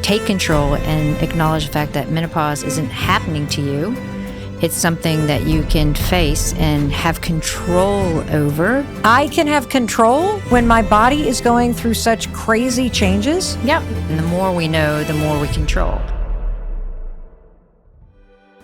take control and acknowledge the fact that menopause isn't happening to you. It's something that you can face and have control over. I can have control when my body is going through such crazy changes? Yep. And the more we know, the more we control.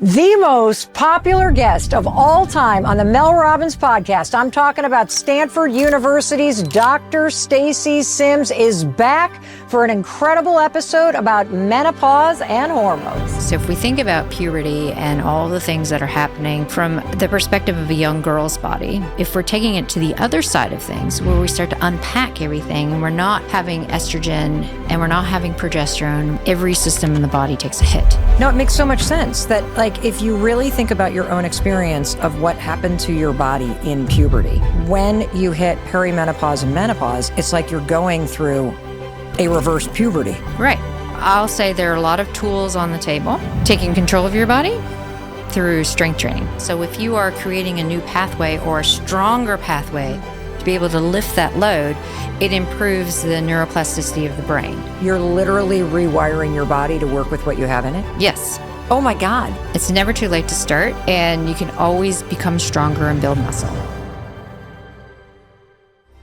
The most popular guest of all time on the Mel Robbins podcast. I'm talking about Stanford University's Dr. Stacy Sims is back for an incredible episode about menopause and hormones. So if we think about puberty and all the things that are happening from the perspective of a young girl's body, if we're taking it to the other side of things where we start to unpack everything and we're not having estrogen and we're not having progesterone, every system in the body takes a hit. No, it makes so much sense that if you really think about your own experience of what happened to your body in puberty, when you hit perimenopause and menopause, it's like you're going through a reverse puberty. Right. I'll say there are a lot of tools on the table. Taking control of your body through strength training. So if you are creating a new pathway or a stronger pathway to be able to lift that load, it improves the neuroplasticity of the brain. You're literally rewiring your body to work with what you have in it? Yes. Oh my God. It's never too late to start, and you can always become stronger and build muscle.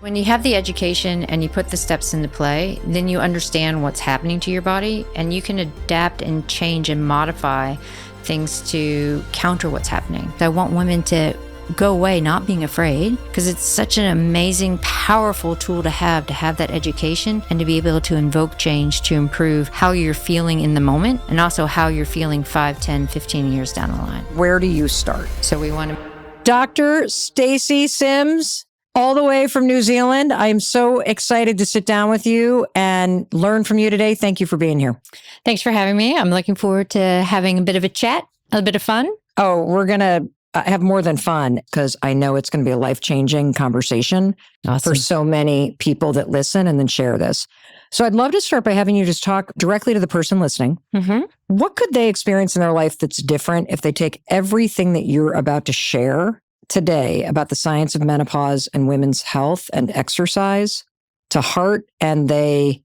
When you have the education and you put the steps into play, then you understand what's happening to your body, and you can adapt and change and modify things to counter what's happening. I want women to go away not being afraid, because it's such an amazing, powerful tool to have that education and to be able to invoke change to improve how you're feeling in the moment and also how you're feeling 5, 10, 15 years down the line. Where do you start? So we want to... Dr. Stacy Sims, all the way from New Zealand. I'm so excited to sit down with you and learn from you today. Thank you for being here. Thanks for having me. I'm looking forward to having a bit of a chat, a bit of fun. Oh, we're going to have more than fun, because I know it's going to be a life-changing conversation for so many people that listen and then share this. So I'd love to start by having you just talk directly to the person listening. Mm-hmm. What could they experience in their life that's different if they take everything that you're about to share today about the science of menopause and women's health and exercise to heart, and they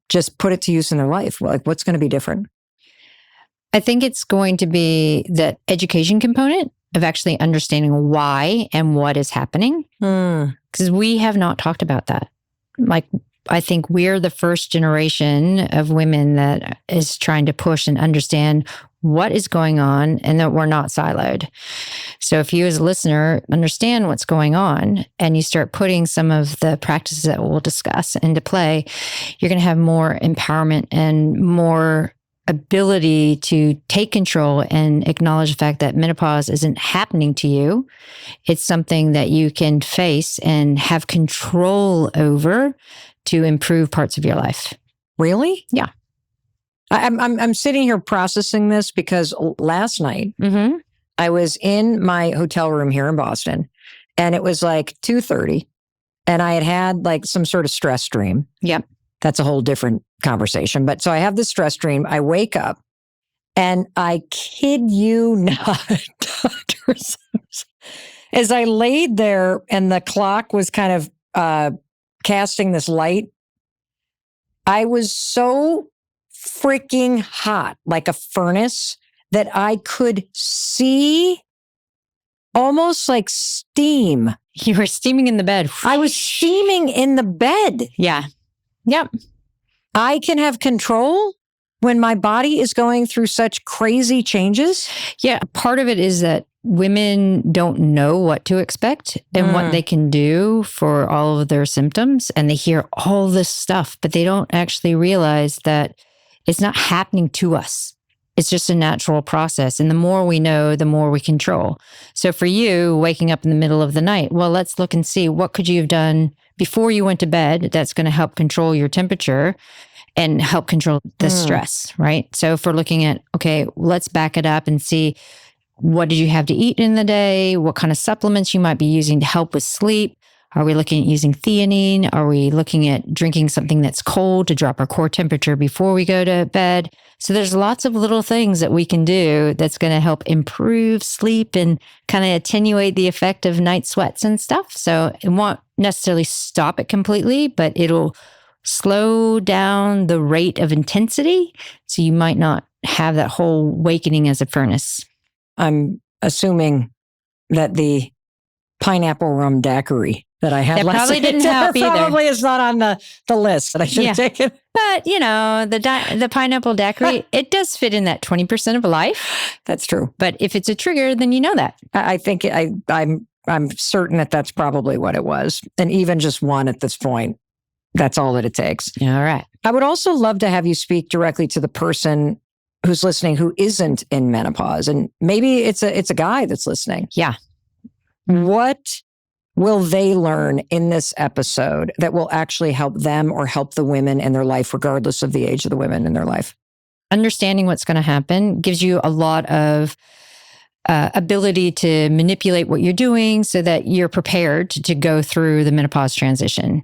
just put it to use in their life? Like, what's going to be different? I think it's going to be the education component of actually understanding why and what is happening. Because we have not talked about that. I think we're the first generation of women that is trying to push and understand what is going on and that we're not siloed. So if you as a listener understand what's going on and you start putting some of the practices that we'll discuss into play, you're going to have more empowerment and more ability to take control and acknowledge the fact that menopause isn't happening to you. It's something that you can face and have control over to improve parts of your life. Really? Yeah. I'm sitting here processing this because last night I was in my hotel room here in Boston, and it was like 2:30, and I had like some sort of stress dream. Yep. That's a whole different conversation. But so I have this stress dream. I wake up, and I kid you not, Dr. Sims, as I laid there and the clock was kind of casting this light, I was so freaking hot, like a furnace, that I could see almost like steam. You were steaming in the bed. I was steaming in the bed. Yeah. Yep. I can have control when my body is going through such crazy changes. Yeah. Part of it is that women don't know what to expect and what they can do for all of their symptoms. And they hear all this stuff, but they don't actually realize that it's not happening to us. It's just a natural process. And the more we know, the more we control. So for you, waking up in the middle of the night, well, let's look and see what could you have done before you went to bed that's going to help control your temperature and help control the stress, right? So if we're looking at, okay, let's back it up and see, what did you have to eat in the day? What kind of supplements you might be using to help with sleep? Are we looking at using theanine? Are we looking at drinking something that's cold to drop our core temperature before we go to bed? So there's lots of little things that we can do that's going to help improve sleep and kind of attenuate the effect of night sweats and stuff. So it won't necessarily stop it completely, but it'll slow down the rate of intensity. So you might not have that whole awakening as a furnace. I'm assuming that the pineapple rum daiquiri that I had That last probably didn't dinner help either. probably is not on the list that I should have taken. But, the pineapple daiquiri, it does fit in that 20% of life. That's true. But if it's a trigger, then you know that. I think I'm certain that that's probably what it was. And even just one at this point, that's all that it takes. All right. I would also love to have you speak directly to the person who's listening who isn't in menopause. And maybe it's a guy that's listening. Yeah. What will they learn in this episode that will actually help them or help the women in their life, regardless of the age of the women in their life? Understanding what's going to happen gives you a lot of ability to manipulate what you're doing so that you're prepared to go through the menopause transition.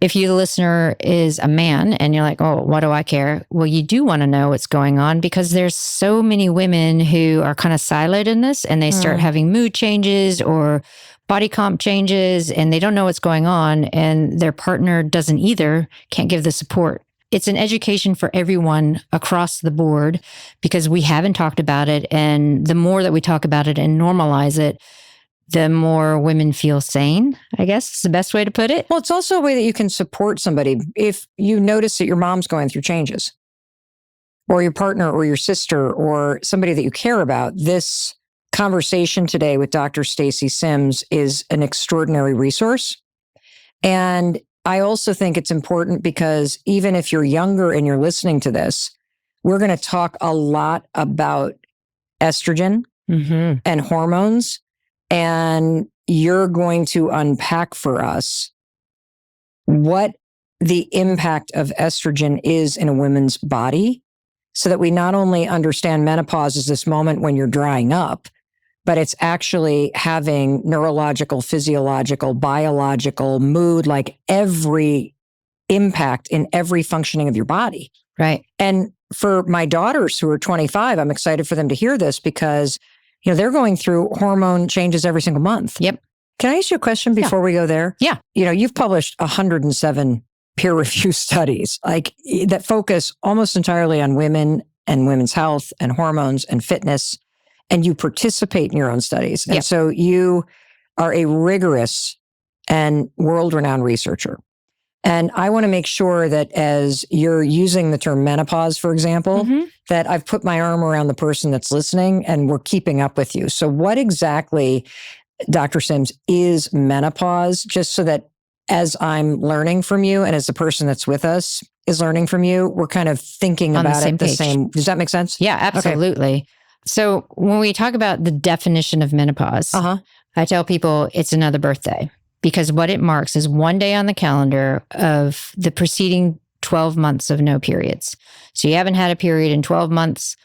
If you, the listener, is a man and you're like, oh, what do I care? Well, you do want to know what's going on because there's so many women who are kind of siloed in this and they start having mood changes or body comp changes and they don't know what's going on and their partner doesn't either, can't give the support. It's an education for everyone across the board because we haven't talked about it. And the more that we talk about it and normalize it, the more women feel sane, I guess is the best way to put it. Well, it's also a way that you can support somebody if you notice that your mom's going through changes or your partner or your sister or somebody that you care about. This conversation today with Dr. Stacy Sims is an extraordinary resource. And I also think it's important because even if you're younger and you're listening to this, we're going to talk a lot about estrogen and hormones. And you're going to unpack for us what the impact of estrogen is in a woman's body so that we not only understand menopause as this moment when you're drying up, but it's actually having neurological, physiological, biological, mood, like every impact in every functioning of your body. Right. And for my daughters who are 25, I'm excited for them to hear this because, they're going through hormone changes every single month. Yep. Can I ask you a question before we go there? Yeah. You've published 107 peer-reviewed studies that focus almost entirely on women and women's health and hormones and fitness, and you participate in your own studies. And so you are a rigorous and world-renowned researcher. And I want to make sure that as you're using the term menopause, for example, that I've put my arm around the person that's listening and we're keeping up with you. So what exactly, Dr. Sims, is menopause? Just so that as I'm learning from you and as the person that's with us is learning from you, we're kind of thinking about it the same. Does that make sense? Yeah, absolutely. Okay. So when we talk about the definition of menopause, I tell people it's another birthday. Because what it marks is one day on the calendar of the preceding 12 months of no periods. So you haven't had a period in 12 months,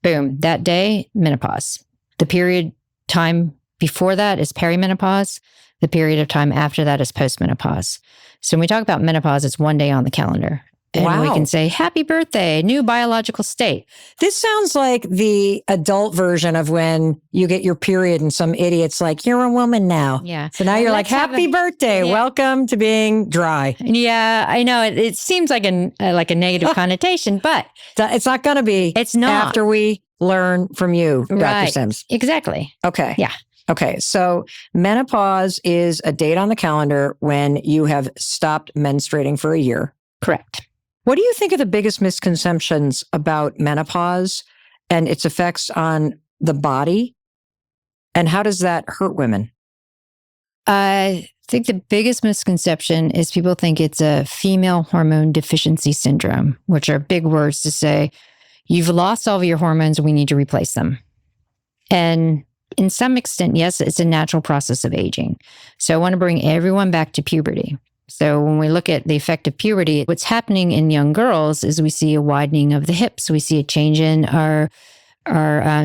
boom, that day, menopause. The period time before that is perimenopause. The period of time after that is postmenopause. So when we talk about menopause, it's one day on the calendar. And we can say, happy birthday, new biological state. This sounds like the adult version of when you get your period and some idiot's like, you're a woman now. Yeah. So now you're like, happy birthday. Yeah. Welcome to being dry. Yeah, I know. It seems like a negative connotation, but it's not going to be. It's not. After we learn from you, Dr. Right. Sims. Exactly. Okay. Yeah. Okay. So menopause is a date on the calendar when you have stopped menstruating for a year. Correct. What do you think are the biggest misconceptions about menopause and its effects on the body? And how does that hurt women? I think the biggest misconception is people think it's a female hormone deficiency syndrome, which are big words to say, you've lost all of your hormones, we need to replace them. And in some extent, yes, it's a natural process of aging. So I want to bring everyone back to puberty. So when we look at the effect of puberty, what's happening in young girls is we see a widening of the hips. We see a change in our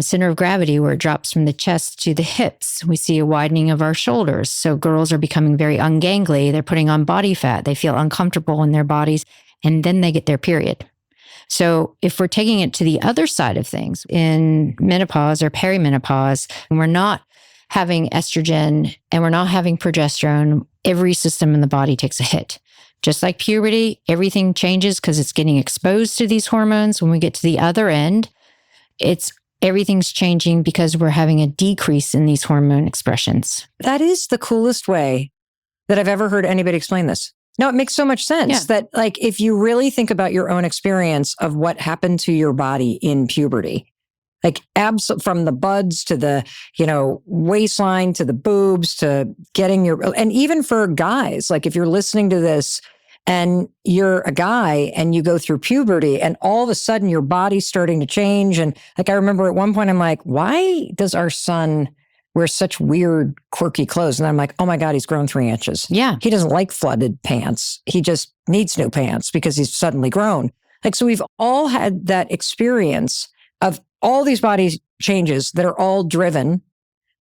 center of gravity where it drops from the chest to the hips. We see a widening of our shoulders. So girls are becoming very ungangly. They're putting on body fat. They feel uncomfortable in their bodies, and then they get their period. So if we're taking it to the other side of things, in menopause or perimenopause, and we're not having estrogen and we're not having progesterone, every system in the body takes a hit just like puberty, everything changes because it's getting exposed to these hormones. When we get to the other end, everything's changing because we're having a decrease in these hormone expressions. That is the coolest way that I've ever heard anybody explain this. No, it makes so much sense that like, if you really think about your own experience of what happened to your body in puberty, like from the buds to the, waistline to the boobs to getting and even for guys, like if you're listening to this and you're a guy and you go through puberty and all of a sudden your body's starting to change. And like, I remember at one point, I'm like, why does our son wear such weird, quirky clothes? And I'm like, oh my God, he's grown 3 inches. Yeah. He doesn't like flooded pants. He just needs new pants because he's suddenly grown. Like, so we've all had that experience of all these body changes that are all driven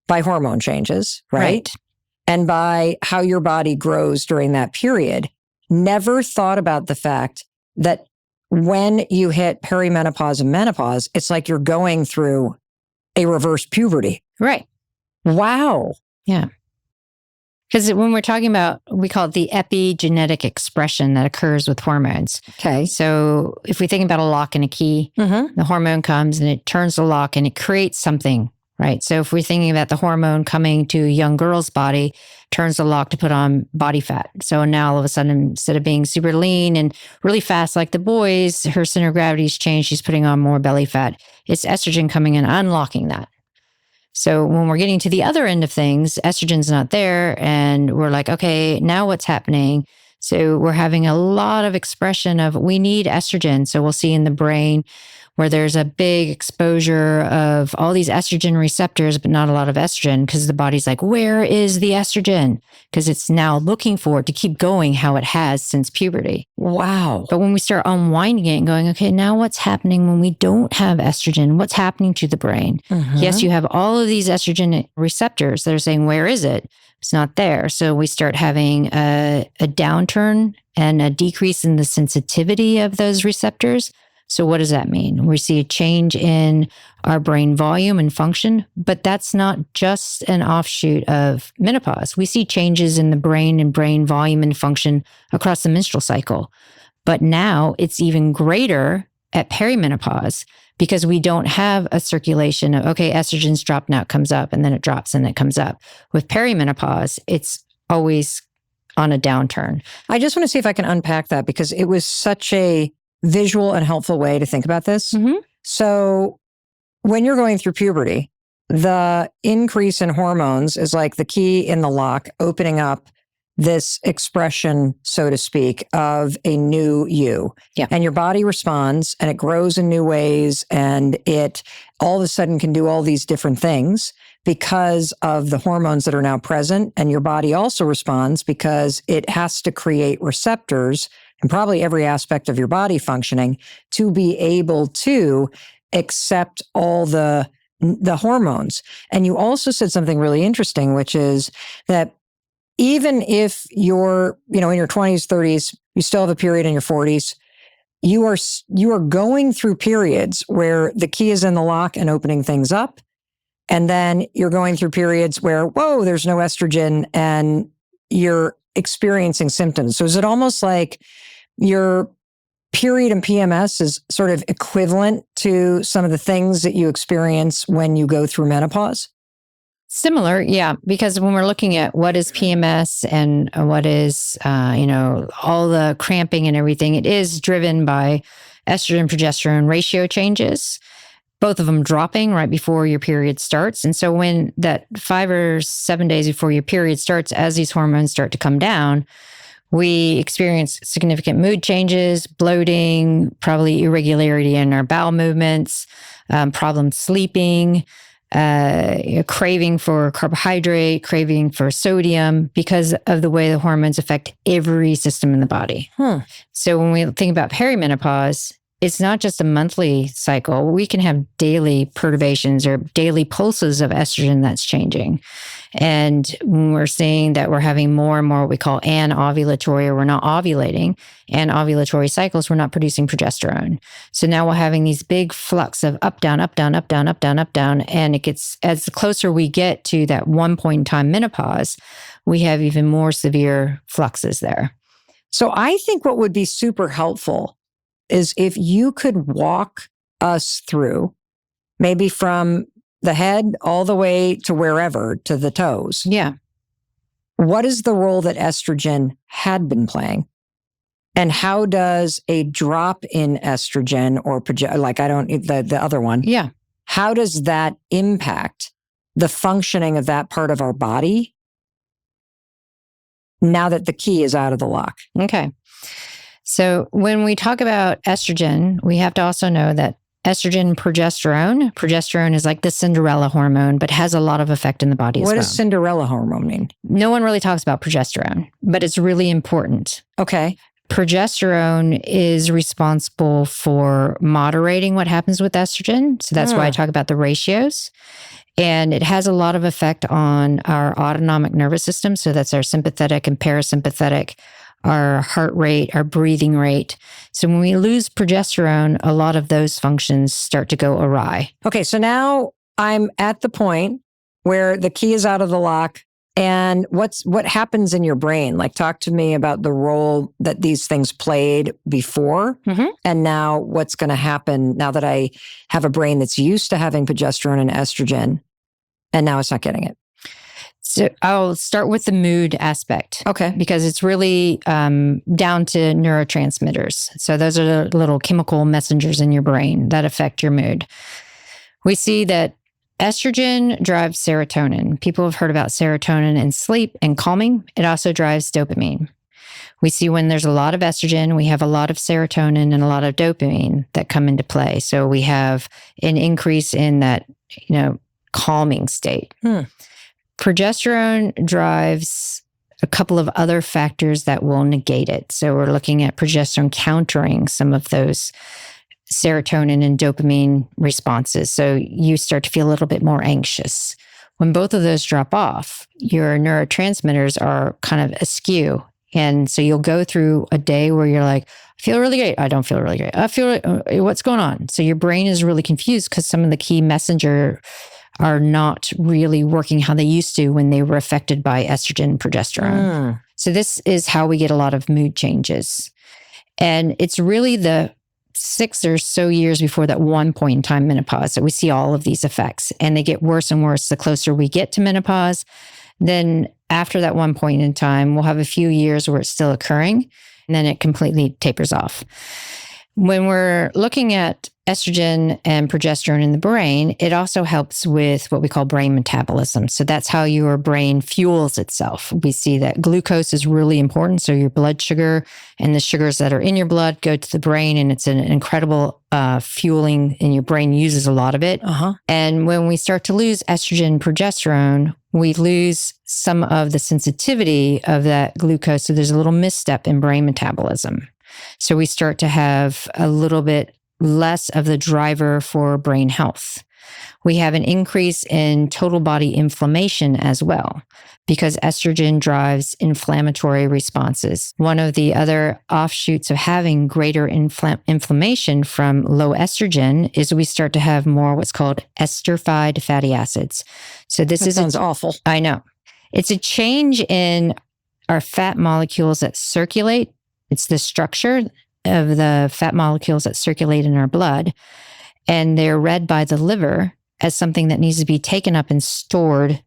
by hormone changes, right? And by how your body grows during that period. Never thought about the fact that when you hit perimenopause and menopause, it's like you're going through a reverse puberty. Right. Wow. Yeah. Because when we're talking about, we call it the epigenetic expression that occurs with hormones. Okay. So if we think about a lock and a key, the hormone comes and it turns the lock and it creates something, right? So if we're thinking about the hormone coming to a young girl's body, turns the lock to put on body fat. So now all of a sudden, instead of being super lean and really fast like the boys, her center of gravity's changed. She's putting on more belly fat. It's estrogen coming in, unlocking that. So when we're getting to the other end of things, estrogen's not there. And we're like, okay, now what's happening? So we're having a lot of expression of, we need estrogen. So we'll see in the brain where there's a big exposure of all these estrogen receptors, but not a lot of estrogen, because the body's like, where is the estrogen? Because it's now looking for it to keep going how it has since puberty. Wow. But when we start unwinding it and going, okay, now what's happening when we don't have estrogen? What's happening to the brain? Yes, you have all of these estrogen receptors that are saying, where is it? It's not there. So we start having a downturn and a decrease in the sensitivity of those receptors. So what does that mean? We see a change in our brain volume and function, but that's not just an offshoot of menopause. We see changes in the brain and brain volume and function across the menstrual cycle. But now it's even greater at perimenopause because we don't have a circulation of, okay, estrogen's dropped, now it comes up, and then it drops and it comes up. With perimenopause, it's always on a downturn. I just want to see if I can unpack that because it was such a visual and helpful way to think about this. So when you're going through puberty, the increase in hormones is like the key in the lock, opening up this expression, so to speak, of a new you. Yeah. And your body responds and it grows in new ways and it all of a sudden can do all these different things because of the hormones that are now present. And your body also responds because it has to create receptors and probably every aspect of your body functioning to be able to accept all the hormones. And you also said something really interesting, which is that even if you're, in your 20s, 30s, you still have a period in your 40s, you are going through periods where the key is in the lock and opening things up. And then you're going through periods where, whoa, there's no estrogen and you're experiencing symptoms. So is it almost like your period and PMS is sort of equivalent to some of the things that you experience when you go through menopause? Similar, yeah, because when we're looking at what is PMS and what is, all the cramping and everything, it is driven by estrogen progesterone ratio changes, both of them dropping right before your period starts. And so when that 5 or 7 days before your period starts, as these hormones start to come down, we experience significant mood changes, bloating, probably irregularity in our bowel movements, problem sleeping, craving for carbohydrate, craving for sodium because of the way the hormones affect every system in the body. So when we think about perimenopause, it's not just a monthly cycle. We can have daily perturbations or daily pulses of estrogen that's changing. And when we're seeing that we're having more and more what we call anovulatory, or we're not ovulating, anovulatory cycles, we're not producing progesterone. So now we're having these big flux of up, down, up, down, up, down, up, down, up, down. And it gets, as the closer we get to that one point in time menopause, we have even more severe fluxes there. So I think what would be super helpful is if you could walk us through, maybe from the head all the way to wherever, to the toes. Yeah. What is the role that estrogen had been playing? And how does a drop in estrogen or the other one? Yeah. How does that impact the functioning of that part of our body now that the key is out of the lock? Okay. So when we talk about estrogen, we have to also know that estrogen and progesterone is like the Cinderella hormone, but has a lot of effect in the body as well. What does Cinderella hormone mean? No one really talks about progesterone, but it's really important. Okay. Progesterone is responsible for moderating what happens with estrogen. So that's why I talk about the ratios. And it has a lot of effect on our autonomic nervous system. So that's our sympathetic and parasympathetic, our heart rate, our breathing rate. So when we lose progesterone, a lot of those functions start to go awry. Okay, so now I'm at the point where the key is out of the lock. And what happens in your brain? Like, talk to me about the role that these things played before, and now what's going to happen now that I have a brain that's used to having progesterone and estrogen, and now it's not getting it. So I'll start with the mood aspect. Okay. Because it's really down to neurotransmitters. So those are the little chemical messengers in your brain that affect your mood. We see that estrogen drives serotonin. People have heard about serotonin in sleep and calming. It also drives dopamine. We see when there's a lot of estrogen, we have a lot of serotonin and a lot of dopamine that come into play. So we have an increase in that, calming state. Progesterone drives a couple of other factors that will negate it. So we're looking at progesterone countering some of those serotonin and dopamine responses. So you start to feel a little bit more anxious. When both of those drop off, your neurotransmitters are kind of askew. And so you'll go through a day where you're like, I feel really great. I don't feel really great. I feel, what's going on? So your brain is really confused because some of the key messenger are not really working how they used to when they were affected by estrogen and progesterone. So this is how we get a lot of mood changes. And it's really the 6 or so years before that one point in time, menopause, that we see all of these effects. And they get worse and worse the closer we get to menopause. Then after that one point in time, we'll have a few years where it's still occurring, and then it completely tapers off. When we're looking at estrogen and progesterone in the brain, it also helps with what we call brain metabolism. So that's how your brain fuels itself. We see that glucose is really important. So your blood sugar and the sugars that are in your blood go to the brain, and it's an incredible fueling, and your brain uses a lot of it. And when we start to lose estrogen and progesterone, we lose some of the sensitivity of that glucose. So there's a little misstep in brain metabolism. So we start to have a little bit less of the driver for brain health. We have an increase in total body inflammation as well, because estrogen drives inflammatory responses. One of the other offshoots of having greater inflammation from low estrogen is we start to have more what's called esterified fatty acids. So this sounds awful. I know. It's a change in our fat molecules that circulate. It's the structure of the fat molecules that circulate in our blood, and they're read by the liver as something that needs to be taken up and stored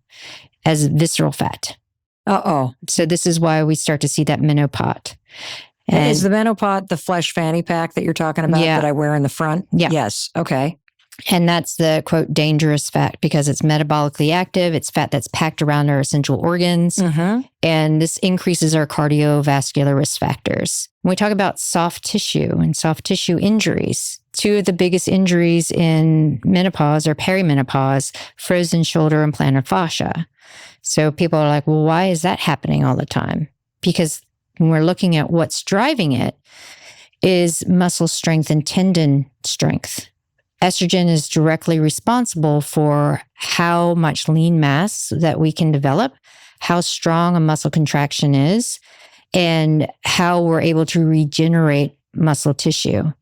as visceral fat. So this is why we start to see that menopause. And is the menopause the flesh fanny pack that you're talking about that I wear in the front? Yeah. Yes. Okay. And that's the, quote, dangerous fat because it's metabolically active. It's fat that's packed around our essential organs. And this increases our cardiovascular risk factors. When we talk about soft tissue and soft tissue injuries, two of the biggest injuries in menopause or perimenopause, frozen shoulder and plantar fascia. So people are like, well, why is that happening all the time? Because when we're looking at what's driving it is muscle strength and tendon strength. Estrogen is directly responsible for how much lean mass that we can develop, how strong a muscle contraction is, and how we're able to regenerate muscle tissue.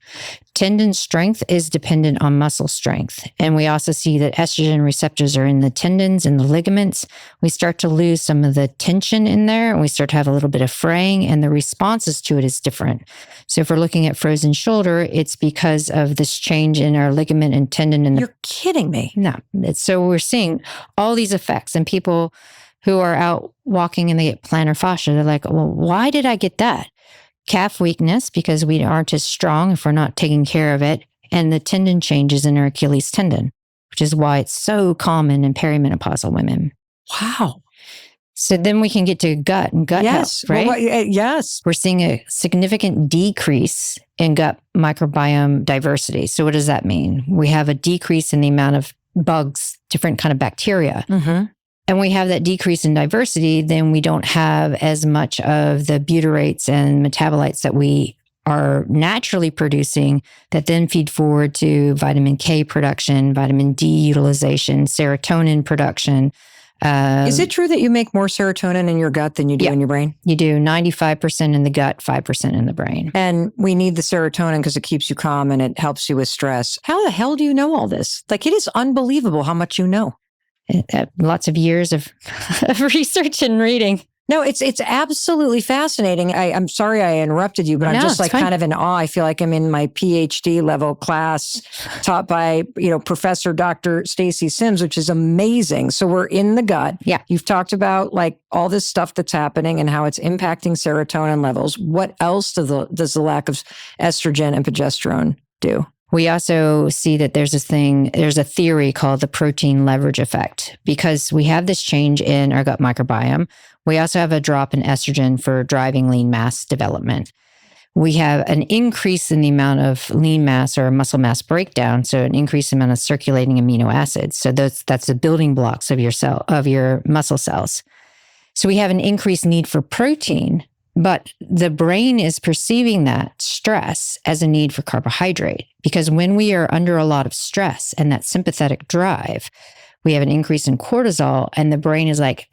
Tendon strength is dependent on muscle strength. And we also see that estrogen receptors are in the tendons and the ligaments. We start to lose some of the tension in there, and we start to have a little bit of fraying, and the responses to it is different. So if we're looking at frozen shoulder, it's because of this change in our ligament and tendon. You're kidding me. No. So we're seeing all these effects, and people who are out walking and they get plantar fascia, they're like, well, why did I get that? Calf weakness, because we aren't as strong if we're not taking care of it, and the tendon changes in our Achilles tendon, which is why it's so common in perimenopausal women. Wow. So then we can get to gut and gut health, right? Well, yes. We're seeing a significant decrease in gut microbiome diversity. So what does that mean? We have a decrease in the amount of bugs, different kind of bacteria. Mm-hmm. And we have that decrease in diversity, then we don't have as much of the butyrates and metabolites that we are naturally producing that then feed forward to vitamin K production, vitamin D utilization, serotonin production. Is it true that you make more serotonin in your gut than you do in your brain? You do 95% in the gut, 5% in the brain. And we need the serotonin because it keeps you calm and it helps you with stress. How the hell do you know all this? Like, it is unbelievable how much you know. Lots of years of research and reading. No, it's absolutely fascinating. I'm sorry I interrupted you, but I'm just like kind of in awe. I feel like I'm in my PhD level class taught by, Professor Dr. Stacy Sims, which is amazing. So we're in the gut. Yeah. You've talked about like all this stuff that's happening and how it's impacting serotonin levels. What else does the lack of estrogen and progesterone do? We also see that there's a theory called the protein leverage effect, because we have this change in our gut microbiome. We also have a drop in estrogen for driving lean mass development. We have an increase in the amount of lean mass or muscle mass breakdown, so an increased amount of circulating amino acids. So that's the building blocks of your muscle cells. So we have an increased need for protein, but the brain is perceiving that stress as a need for carbohydrate, because when we are under a lot of stress and that sympathetic drive, we have an increase in cortisol, and the brain is like,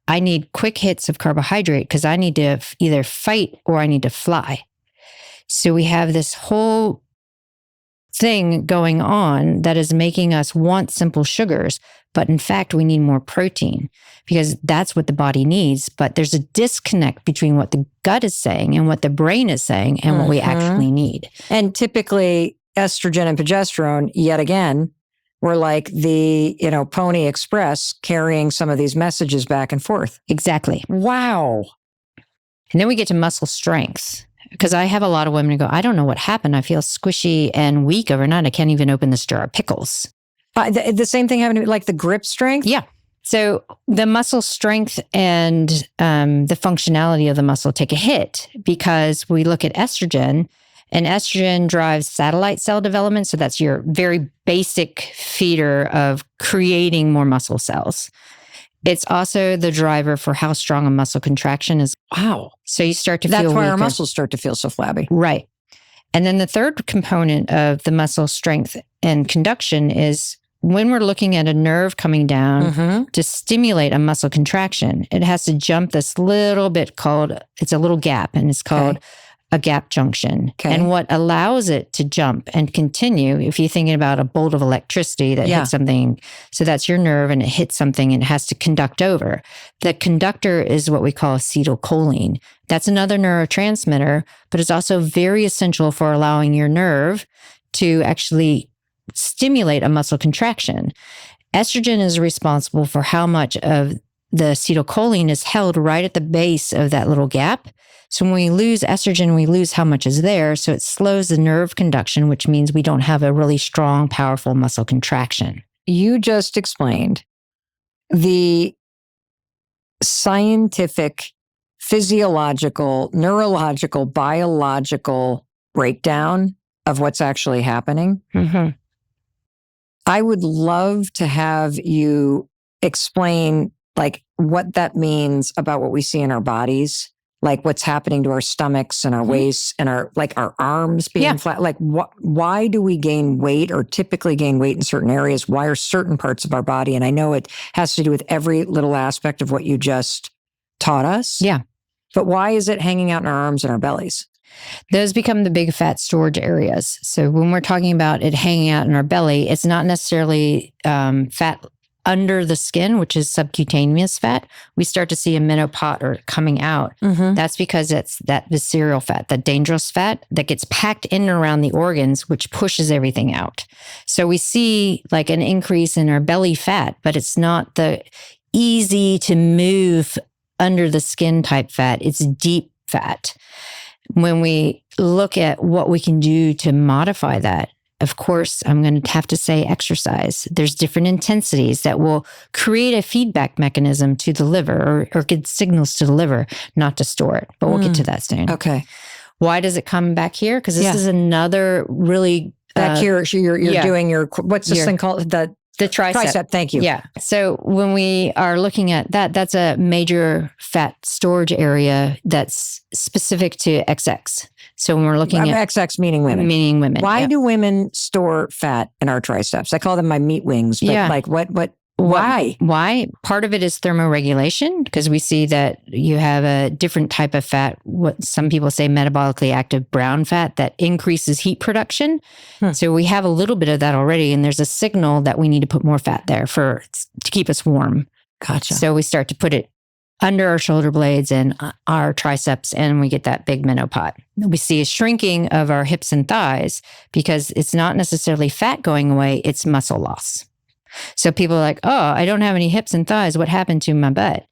I need quick hits of carbohydrate because I need to either fight or I need to fly. So we have this whole thing going on that is making us want simple sugars, but in fact, we need more protein because that's what the body needs. But there's a disconnect between what the gut is saying and what the brain is saying and what we actually need. And typically, estrogen and progesterone, yet again, we're like the, Pony Express carrying some of these messages back and forth. Exactly. Wow. And then we get to muscle strength. Because I have a lot of women who go, I don't know what happened. I feel squishy and weak overnight. I can't even open this jar of pickles. The same thing happened to me, like the grip strength? Yeah. So the muscle strength and the functionality of the muscle take a hit because we look at estrogen, and estrogen drives satellite cell development. So that's your very basic feeder of creating more muscle cells. It's also the driver for how strong a muscle contraction is. Wow. So you start to feel That's why weaker. our muscles start to feel so flabby. Right. And then the third component of the muscle strength and conduction is when we're looking at a nerve coming down to stimulate a muscle contraction, it has to jump this little bit it's a little gap, and it's called a gap junction. Okay. And what allows it to jump and continue, if you're thinking about a bolt of electricity that hits something, so that's your nerve and it hits something and it has to conduct over. The conductor is what we call acetylcholine. That's another neurotransmitter, but it's also very essential for allowing your nerve to actually stimulate a muscle contraction. Estrogen is responsible for how much of the acetylcholine is held right at the base of that little gap. So when we lose estrogen, we lose how much is there. So it slows the nerve conduction, which means we don't have a really strong, powerful muscle contraction. You just explained the scientific, physiological, neurological, biological breakdown of what's actually happening. Mm-hmm. I would love to have you explain like what that means about what we see in our bodies, like what's happening to our stomachs and our waists and our arms being flat. Like why do we gain weight or typically gain weight in certain areas? Why are certain parts of our body? And I know it has to do with every little aspect of what you just taught us. Yeah. But why is it hanging out in our arms and our bellies? Those become the big fat storage areas. So when we're talking about it hanging out in our belly, it's not necessarily fat under the skin, which is subcutaneous fat. We start to see a menopause coming out. That's because it's that visceral fat, that dangerous fat that gets packed in and around the organs, which pushes everything out. So we see like an increase in our belly fat, but it's not the easy to move under the skin type fat. It's deep fat. When we look at what we can do to modify that, of course, I'm going to have to say exercise. There's different intensities that will create a feedback mechanism to the liver or get signals to the liver, not to store it. But we'll get to that soon. Okay. Why does it come back here? Because this is another really... back here, you're doing your... What's this thing called? The tricep. Thank you. Yeah. So when we are looking at that, that's a major fat storage area that's specific to XX. So when we're looking at XX meaning women. Meaning women. Why do women store fat in our triceps? I call them my meat wings, but like why? Why? Part of it is thermoregulation, because we see that you have a different type of fat, what some people say metabolically active brown fat, that increases heat production. So we have a little bit of that already, and there's a signal that we need to put more fat there to keep us warm. Gotcha. So we start to put it under our shoulder blades and our triceps, and we get that big menopause. We see a shrinking of our hips and thighs because it's not necessarily fat going away, it's muscle loss. So people are like, oh, I don't have any hips and thighs. What happened to my butt?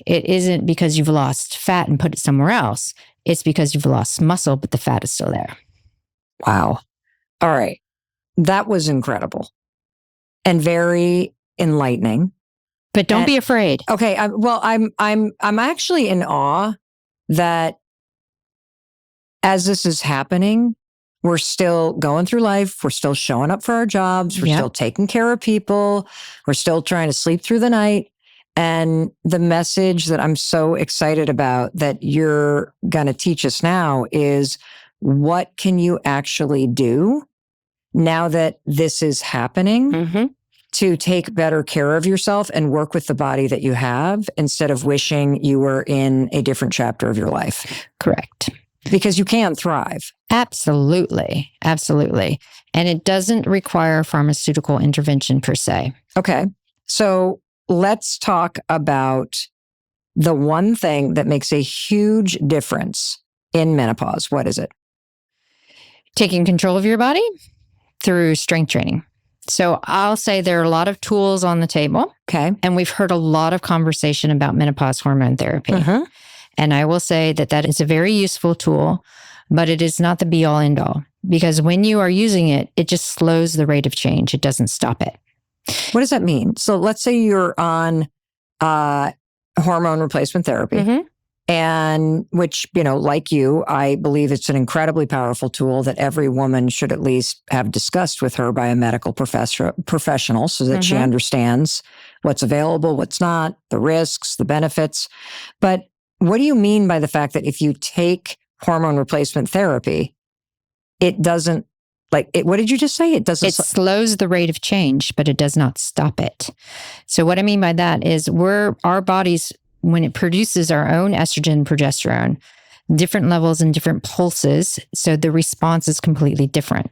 It isn't because you've lost fat and put it somewhere else. It's because you've lost muscle, but the fat is still there. Wow. All right. That was incredible and very enlightening. But don't be afraid. Okay. I'm actually in awe that as this is happening, we're still going through life. We're still showing up for our jobs. We're still taking care of people. We're still trying to sleep through the night. And the message that I'm so excited about that you're going to teach us now is, what can you actually do now that this is happening to take better care of yourself and work with the body that you have instead of wishing you were in a different chapter of your life? Correct. Because you can thrive. Absolutely. Absolutely. And it doesn't require pharmaceutical intervention per se. Okay. So let's talk about the one thing that makes a huge difference in menopause. What is it? Taking control of your body through strength training. So I'll say there are a lot of tools on the table. Okay. And we've heard a lot of conversation about menopause hormone therapy. And I will say that that is a very useful tool, but it is not the be all end all, because when you are using it, it just slows the rate of change. It doesn't stop it. What does that mean? So let's say you're on hormone replacement therapy, and which, like you, I believe it's an incredibly powerful tool that every woman should at least have discussed with her by a medical professional so that she understands what's available, what's not, the risks, the benefits. But what do you mean by the fact that if you take hormone replacement therapy, it doesn't, what did you just say? It doesn't... It slows the rate of change, but it does not stop it. So what I mean by that is our bodies, when it produces our own estrogen, progesterone, different levels and different pulses, so the response is completely different.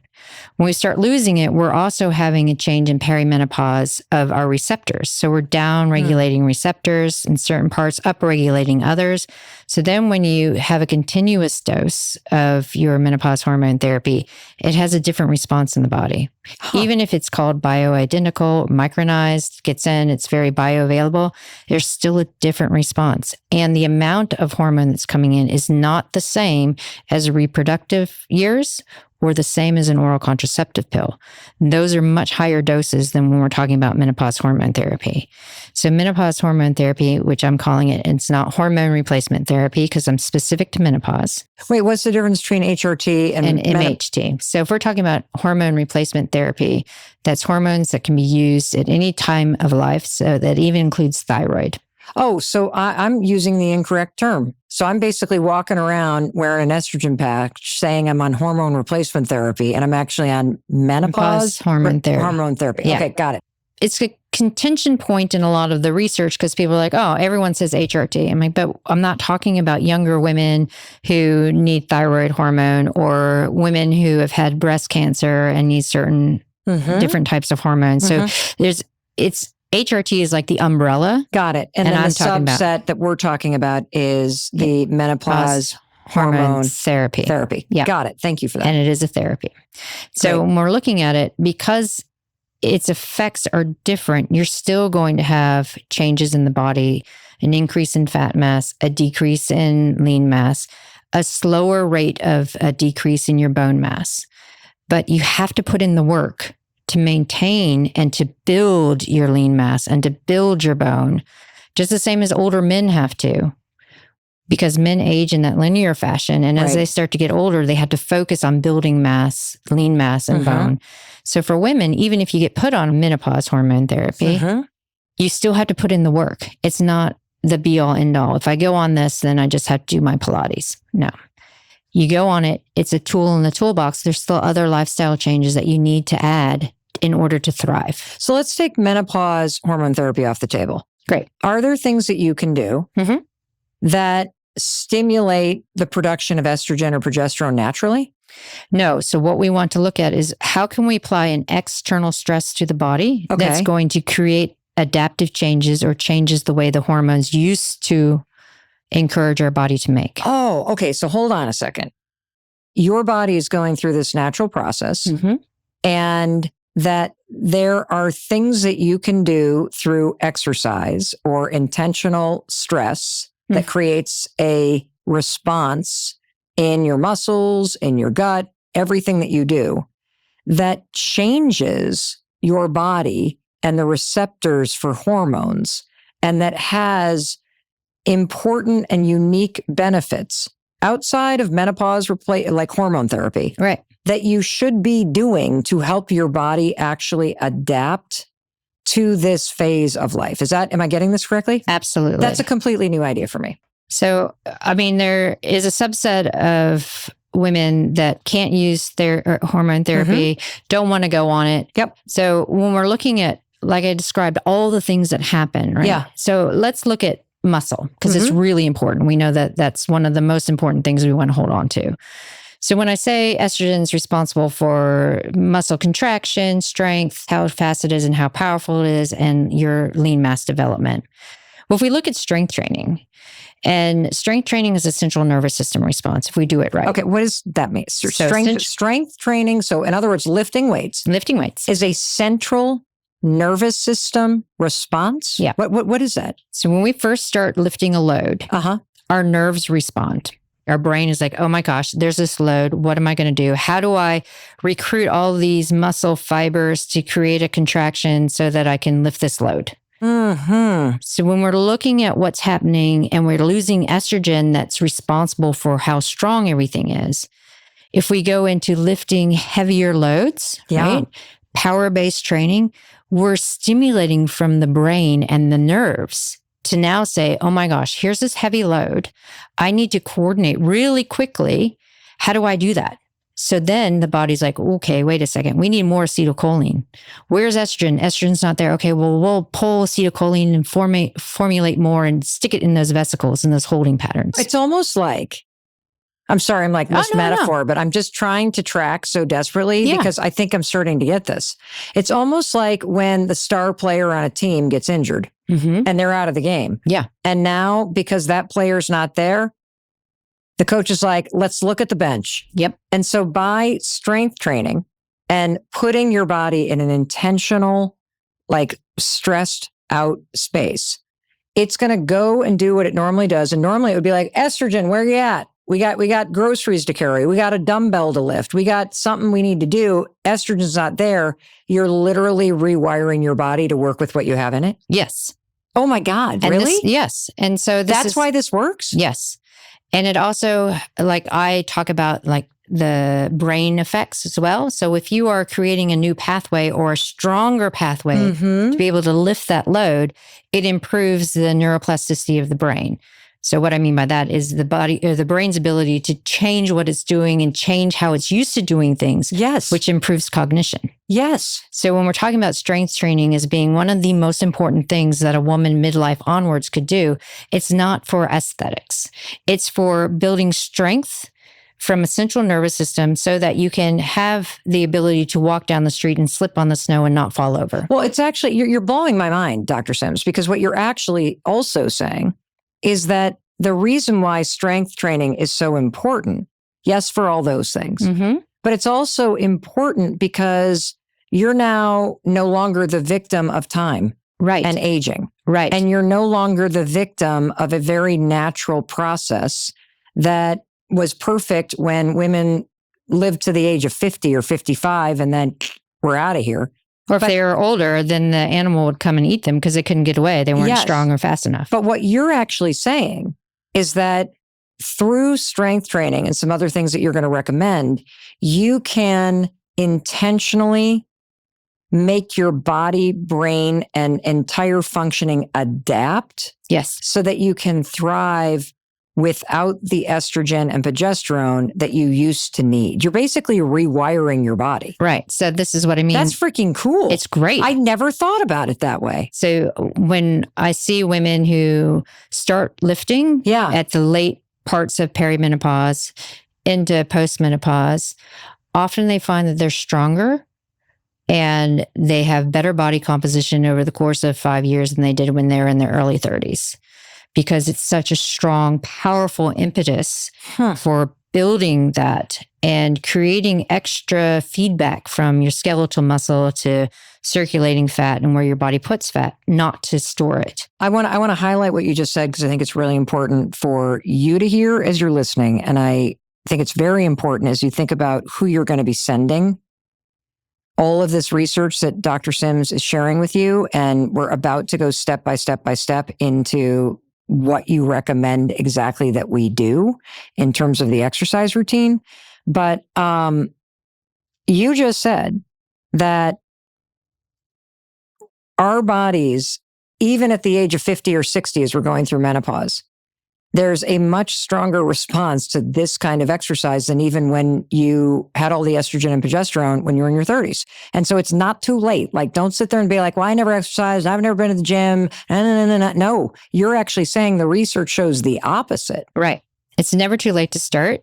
When we start losing it, we're also having a change in perimenopause of our receptors. So we're down regulating receptors in certain parts, up regulating others. So then when you have a continuous dose of your menopause hormone therapy, it has a different response in the body. Even if it's called bioidentical, micronized, gets in, it's very bioavailable, there's still a different response. And the amount of hormone that's coming in is not the same as reproductive years or the same as an oral contraceptive pill. Those are much higher doses than when we're talking about menopause hormone therapy. So menopause hormone therapy, which I'm calling it, it's not hormone replacement therapy because I'm specific to menopause. Wait, what's the difference between HRT and MHT? So if we're talking about hormone replacement therapy, that's hormones that can be used at any time of life. So that even includes thyroid. Oh, so I'm using the incorrect term. So I'm basically walking around wearing an estrogen patch saying I'm on hormone replacement therapy, and I'm actually on menopause hormone therapy. Hormone therapy. Yeah. Okay, got it. It's a contention point in a lot of the research because people are like, oh, everyone says HRT. I'm like, but I'm not talking about younger women who need thyroid hormone or women who have had breast cancer and need certain different types of hormones. So HRT is like the umbrella. Got it. And then the subset that we're talking about is the menopause hormone therapy. Yeah. Got it. Thank you for that. And it is a therapy. So when we're looking at it, because its effects are different, you're still going to have changes in the body, an increase in fat mass, a decrease in lean mass, a slower rate of a decrease in your bone mass. But you have to put in the work to maintain and to build your lean mass and to build your bone, just the same as older men have to. Because men age in that linear fashion. And as they start to get older, they have to focus on building mass, lean mass, and bone. So for women, even if you get put on menopause hormone therapy, you still have to put in the work. It's not the be all end all. If I go on this, then I just have to do my Pilates. No. You go on it, it's a tool in the toolbox. There's still other lifestyle changes that you need to add in order to thrive. So let's take menopause hormone therapy off the table. Great. Are there things that you can do that stimulate the production of estrogen or progesterone naturally? No. So what we want to look at is how can we apply an external stress to the body that's going to create adaptive changes or changes the way the hormones used to encourage our body to make. Oh, okay. So hold on a second. Your body is going through this natural process and that there are things that you can do through exercise or intentional stress that creates a response in your muscles, in your gut, everything that you do that changes your body and the receptors for hormones, and that has important and unique benefits outside of menopause, like hormone therapy, that you should be doing to help your body actually adapt to this phase of life. Am I getting this correctly? Absolutely. That's a completely new idea for me. So, I mean, there is a subset of women that can't use their hormone therapy, don't want to go on it. Yep. So when we're looking at, like I described, all the things that happen, right? Yeah. So let's look at muscle because it's really important. We know that that's one of the most important things we want to hold on to. So when I say estrogen is responsible for muscle contraction, strength, how fast it is and how powerful it is, and your lean mass development. Well, if we look at strength training, and strength training is a central nervous system response if we do it right. Okay, what does that mean? Strength training, so in other words, lifting weights. Lifting weights. Is a central nervous system response? Yeah. What is that? So when we first start lifting a load, our nerves respond. Our brain is like, oh my gosh, there's this load. What am I going to do? How do I recruit all these muscle fibers to create a contraction so that I can lift this load? So when we're looking at what's happening and we're losing estrogen that's responsible for how strong everything is, if we go into lifting heavier loads, right? Power-based training, we're stimulating from the brain and the nerves to now say, oh my gosh, here's this heavy load. I need to coordinate really quickly. How do I do that? So then the body's like, okay, wait a second. We need more acetylcholine. Where's estrogen? Estrogen's not there. Okay, well, we'll pull acetylcholine and formulate more and stick it in those vesicles and those holding patterns. It's almost like, I'm sorry, I'm like this metaphor, but I'm just trying to track so desperately because I think I'm starting to get this. It's almost like when the star player on a team gets injured and they're out of the game. Yeah. And now because that player's not there, the coach is like, let's look at the bench. Yep. And so by strength training and putting your body in an intentional, like stressed out space, it's going to go and do what it normally does. And normally it would be like, estrogen, where are you at? We got groceries to carry. We got a dumbbell to lift. We got something we need to do. Estrogen's not there. You're literally rewiring your body to work with what you have in it. Yes. Oh my God. And really? Yes. And so that's why this works? Yes. And it also, like I talk about like the brain effects as well. So if you are creating a new pathway or a stronger pathway to be able to lift that load, it improves the neuroplasticity of the brain. So what I mean by that is the body or the brain's ability to change what it's doing and change how it's used to doing things. Yes. Which improves cognition. Yes. So when we're talking about strength training as being one of the most important things that a woman midlife onwards could do, it's not for aesthetics. It's for building strength from a central nervous system so that you can have the ability to walk down the street and slip on the snow and not fall over. Well, it's actually, you're blowing my mind, Dr. Sims, because what you're actually also saying is that the reason why strength training is so important, yes, for all those things, but it's also important because you're now no longer the victim of time and aging. Right. And you're no longer the victim of a very natural process that was perfect when women lived to the age of 50 or 55 and then we're out of here. Or if they were older, then the animal would come and eat them because they couldn't get away. They weren't strong or fast enough. But what you're actually saying is that through strength training and some other things that you're going to recommend, you can intentionally make your body, brain, and entire functioning adapt. Yes. So that you can thrive without the estrogen and progesterone that you used to need. You're basically rewiring your body. Right. So this is what I mean. That's freaking cool. It's great. I never thought about it that way. So when I see women who start lifting at the late parts of perimenopause into postmenopause, often they find that they're stronger and they have better body composition over the course of 5 years than they did when they were in their early 30s. Because it's such a strong, powerful impetus for building that and creating extra feedback from your skeletal muscle to circulating fat and where your body puts fat, not to store it. I want to highlight what you just said because I think it's really important for you to hear as you're listening. And I think it's very important as you think about who you're going to be sending all of this research that Dr. Sims is sharing with you. And we're about to go step by step by step into what you recommend exactly that we do in terms of the exercise routine. But you just said that our bodies, even at the age of 50 or 60, as we're going through menopause, there's a much stronger response to this kind of exercise than even when you had all the estrogen and progesterone when you were in your 30s. And so it's not too late. Like, don't sit there and be like, well, I never exercised. I've never been to the gym. No, you're actually saying the research shows the opposite. Right. It's never too late to start.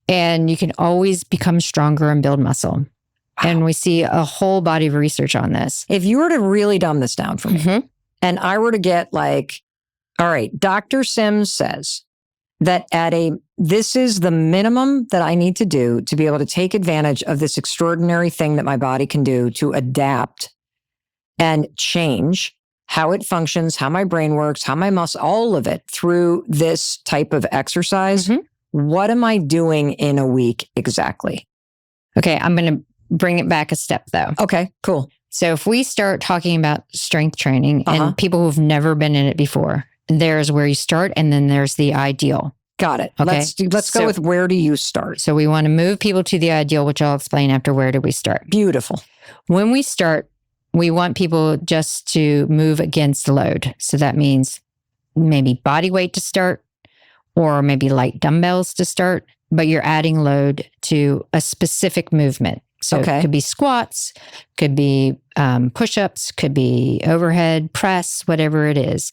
And you can always become stronger and build muscle. And we see a whole body of research on this. If you were to really dumb this down for me, and I were to get like, all right, Dr. Sims says that this is the minimum that I need to do to be able to take advantage of this extraordinary thing that my body can do to adapt and change how it functions, how my brain works, how my muscle, all of it through this type of exercise. What am I doing in a week exactly? Okay, I'm going to bring it back a step though. Okay, cool. So if we start talking about strength training and people who've never been in it before, there's where you start, and then there's the ideal. Got it. Okay. Let's go with where do you start? So we want to move people to the ideal, which I'll explain after where do we start. Beautiful. When we start, we want people just to move against the load. So that means maybe body weight to start, or maybe light dumbbells to start, but you're adding load to a specific movement. So it could be squats, could be push-ups, could be overhead press, whatever it is.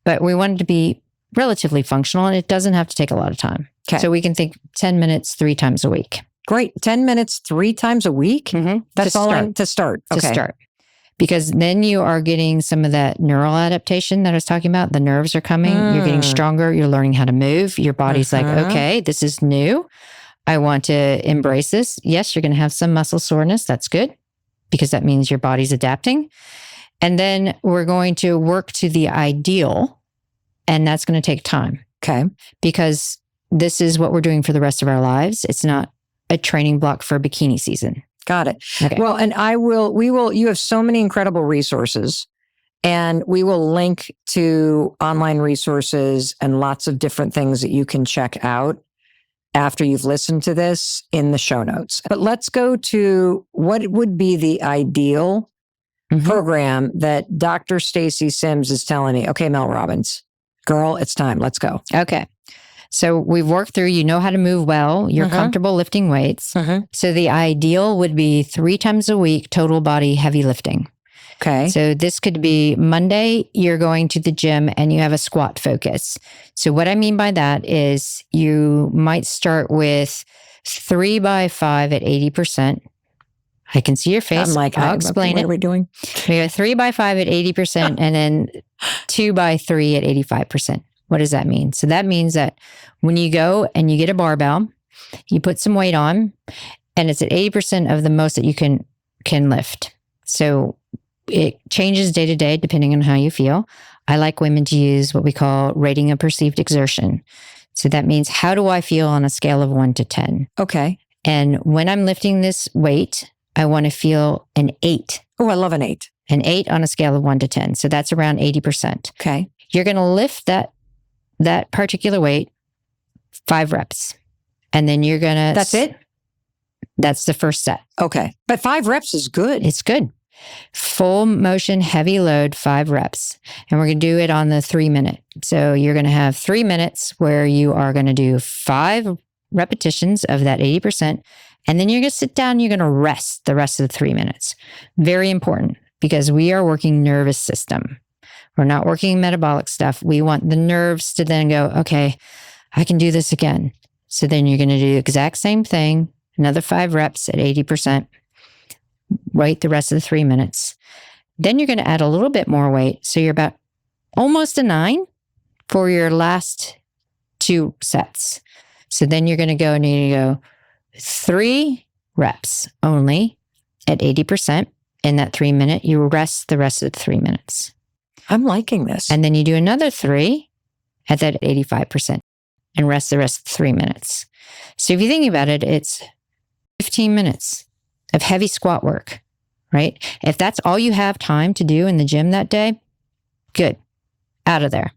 But we want it to be relatively functional, and it doesn't have to take a lot of time. Okay. So we can think 10 minutes, 3 times a week. Great. 10 minutes, 3 times a week? That's all to start. To start. Because then you are getting some of that neural adaptation that I was talking about. The nerves are coming. You're getting stronger. You're learning how to move. Your body's like, okay, this is new. I want to embrace this. Yes, you're going to have some muscle soreness. That's good because that means your body's adapting. And then we're going to work to the ideal, and that's going to take time. Okay. Because this is what we're doing for the rest of our lives. It's not a training block for bikini season. Got it. Okay. Well, and you have so many incredible resources, and we will link to online resources and lots of different things that you can check out after you've listened to this in the show notes. But let's go to what would be the ideal program that Dr. Stacy Sims is telling me. Okay, Mel Robbins, Girl, it's time. Let's go. Okay. So we've worked through, you know how to move well. You're comfortable lifting weights. So the ideal would be 3 times a week, total body heavy lifting. Okay. So this could be Monday, you're going to the gym and you have a squat focus. So what I mean by that is you might start with 3 by 5 at 80%. I can see your face. I'm like, I'll explain what it. are we doing? We have 3 by 5 at 80% and then 2 by 3 at 85%. What does that mean? So that means that when you go and you get a barbell, you put some weight on, and it's at 80% of the most that you can lift. So it changes day to day depending on how you feel. I like women to use what we call rating of perceived exertion. So that means, how do I feel on a scale of 1 to 10? Okay. And when I'm lifting this weight, I want to feel an 8. Oh, I love an 8. An 8 on a scale of 1 to 10. So that's around 80%. Okay. You're going to lift that particular weight 5 reps. And then you're going to... That's it? That's the first set. Okay. But 5 reps is good. It's good. Full motion, heavy load, 5 reps. And we're going to do it on the 3 minute. So you're going to have 3 minutes where you are going to do 5 repetitions of that 80%. And then you're going to sit down and you're going to rest the rest of the 3 minutes. Very important, because we are working nervous system. We're not working metabolic stuff. We want the nerves to then go, okay, I can do this again. So then you're going to do the exact same thing, another 5 reps at 80%, wait the rest of the 3 minutes. Then you're going to add a little bit more weight. So you're about almost a 9 for your last 2 sets. So then you're going to go and you go 3 reps only at 80%. In that 3 minute, you rest the rest of the 3 minutes. I'm liking this. And then you do another 3 at that 85% and rest the rest of the 3 minutes. So if you think about it, it's 15 minutes of heavy squat work, right? If that's all you have time to do in the gym that day, good, out of there.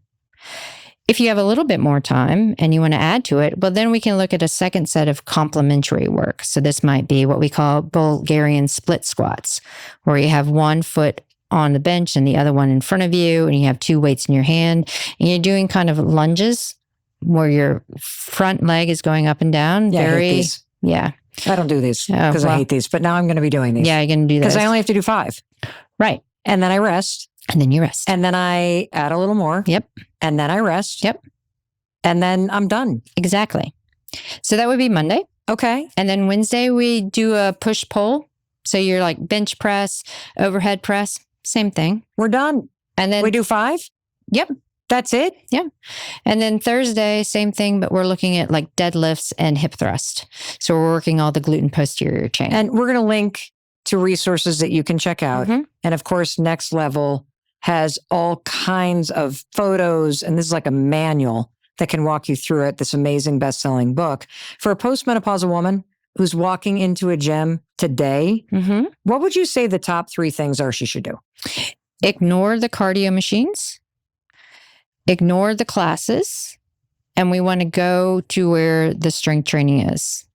If you have a little bit more time and you want to add to it, well, then we can look at a second set of complementary work. So this might be what we call Bulgarian split squats, where you have one foot on the bench and the other one in front of you, and you have 2 weights in your hand, and you're doing kind of lunges where your front leg is going up and down. Yeah, I hate these. Yeah. I don't do these because I hate these, but now I'm going to be doing these. Yeah, you're going to do because this. I only have to do 5. Right. And then I rest. And then you rest. And then I add a little more. Yep. And then I rest. Yep. And then I'm done. Exactly. So that would be Monday. Okay. And then Wednesday, we do a push-pull. So you're like bench press, overhead press, same thing. We're done. And then we do 5? Yep. That's it? Yeah. And then Thursday, same thing, but we're looking at like deadlifts and hip thrust. So we're working all the gluten posterior chain. And we're going to link to resources that you can check out. Mm-hmm. And of course, Next Level has all kinds of photos. And this is like a manual that can walk you through it. This amazing best-selling book. For a postmenopausal woman who's walking into a gym today, what would you say the top 3 things are she should do? Ignore the cardio machines. Ignore the classes. And we want to go to where the strength training is.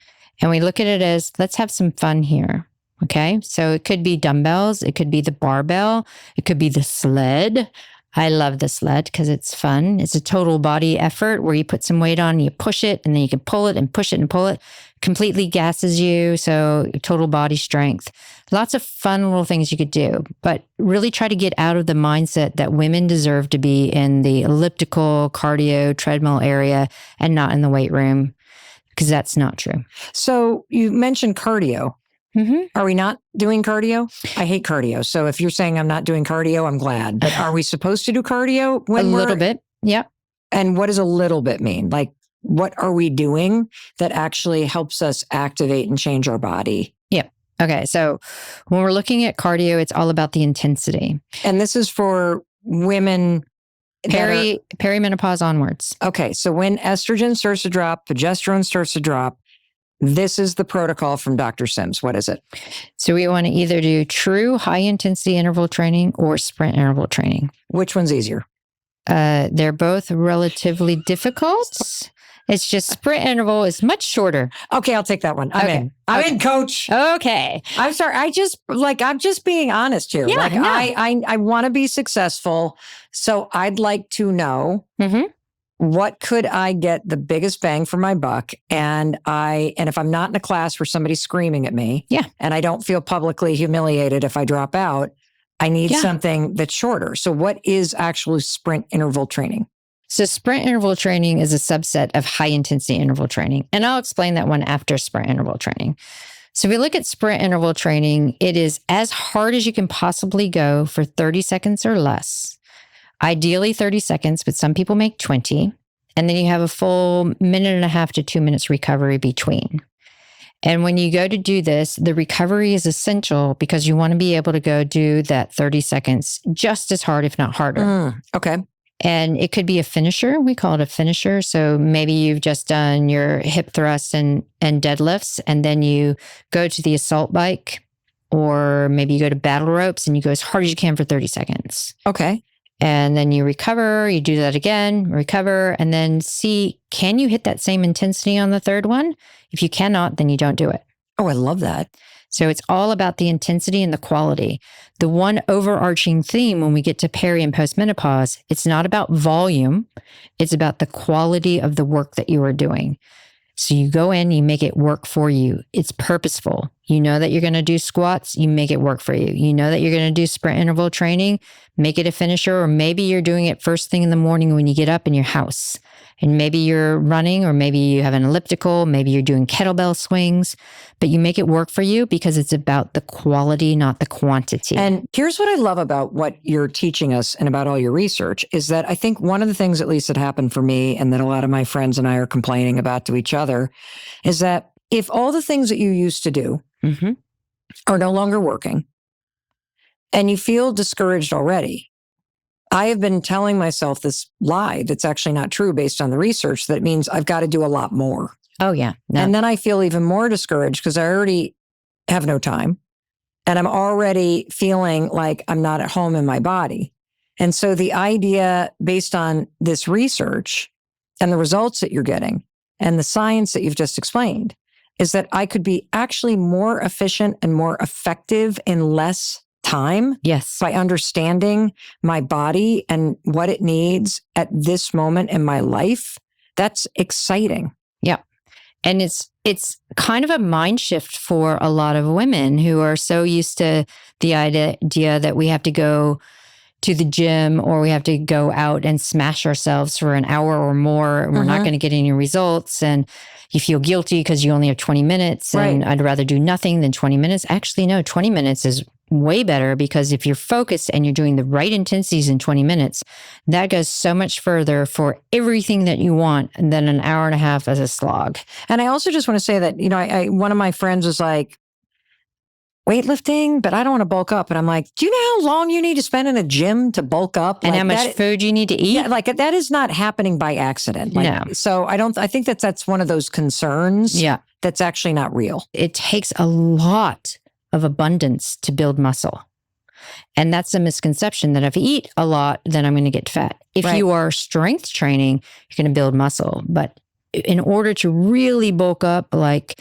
And we look at it as, let's have some fun here. Okay. So it could be dumbbells. It could be the barbell. It could be the sled. I love the sled because it's fun. It's a total body effort where you put some weight on, you push it, and then you can pull it and push it and pull it. Completely gasses you. So total body strength. Lots of fun little things you could do, but really try to get out of the mindset that women deserve to be in the elliptical, cardio, treadmill area and not in the weight room, because that's not true. So you mentioned cardio. Are we not doing cardio? I hate cardio. So if you're saying I'm not doing cardio, I'm glad. But are we supposed to do cardio? A little bit. Yep. And what does a little bit mean? Like, what are we doing that actually helps us activate and change our body? Yep. Okay. So when we're looking at cardio, it's all about the intensity. And this is for women. Perimenopause onwards. Okay. So when estrogen starts to drop, progesterone starts to drop, this is the protocol from Dr. Sims. What is it? So we want to either do true high intensity interval training or sprint interval training. Which one's easier? They're both relatively difficult It's just sprint interval is much shorter. Okay, I'll take that one. I'm in, coach. Okay. I'm sorry. I'm just being honest here. Yeah, no. I want to be successful. So I'd like to know what could I get the biggest bang for my buck? And if I'm not in a class where somebody's screaming at me, and I don't feel publicly humiliated if I drop out, I need something that's shorter. So what is actually sprint interval training? So sprint interval training is a subset of high intensity interval training. And I'll explain that one after sprint interval training. So if we look at sprint interval training, it is as hard as you can possibly go for 30 seconds or less. Ideally 30 seconds, but some people make 20. And then you have a full minute and a half to 2 minutes recovery between. And when you go to do this, the recovery is essential because you want to be able to go do that 30 seconds just as hard, if not harder. Okay. And it could be a finisher. We call it a finisher. So maybe you've just done your hip thrusts and deadlifts, and then you go to the assault bike, or maybe you go to battle ropes and you go as hard as you can for 30 seconds. Okay. And then you recover, you do that again, recover, and then see, can you hit that same intensity on the third one? If you cannot, then you don't do it. Oh, I love that. So it's all about the intensity and the quality. The one overarching theme when we get to peri and postmenopause, it's not about volume. It's about the quality of the work that you are doing. So you go in, you make it work for you. It's purposeful. You know that you're going to do squats, you make it work for you. You know that you're going to do sprint interval training, make it a finisher, or maybe you're doing it first thing in the morning when you get up in your house. And maybe you're running, or maybe you have an elliptical, maybe you're doing kettlebell swings, but you make it work for you because it's about the quality, not the quantity. And here's what I love about what you're teaching us and about all your research is that I think one of the things, at least that happened for me and that a lot of my friends and I are complaining about to each other, is that if all the things that you used to do are no longer working and you feel discouraged already, I have been telling myself this lie that's actually not true based on the research, that it means I've got to do a lot more. Oh, yeah. No. And then I feel even more discouraged because I already have no time and I'm already feeling like I'm not at home in my body. And so the idea based on this research and the results that you're getting and the science that you've just explained is that I could be actually more efficient and more effective in less time. Yes. By understanding my body and what it needs at this moment in my life. That's exciting. Yeah. And it's kind of a mind shift for a lot of women who are so used to the idea that we have to go to the gym or we have to go out and smash ourselves for an hour or more. And we're not going to get any results. And you feel guilty because you only have 20 minutes and I'd rather do nothing than 20 minutes. Actually, no, 20 minutes is way better because if you're focused and you're doing the right intensities in 20 minutes, that goes so much further for everything that you want than an hour and a half as a slog. And I also just want to say that, one of my friends was like, weightlifting, but I don't want to bulk up. And I'm like, do you know how long you need to spend in a gym to bulk up? And how much food you need to eat? Yeah, like that is not happening by accident. No. So I think that's one of those concerns. Yeah. That's actually not real. It takes a lot of abundance to build muscle. And that's a misconception that if I eat a lot, then I'm going to get fat. If you are strength training, you're going to build muscle. But in order to really bulk up, like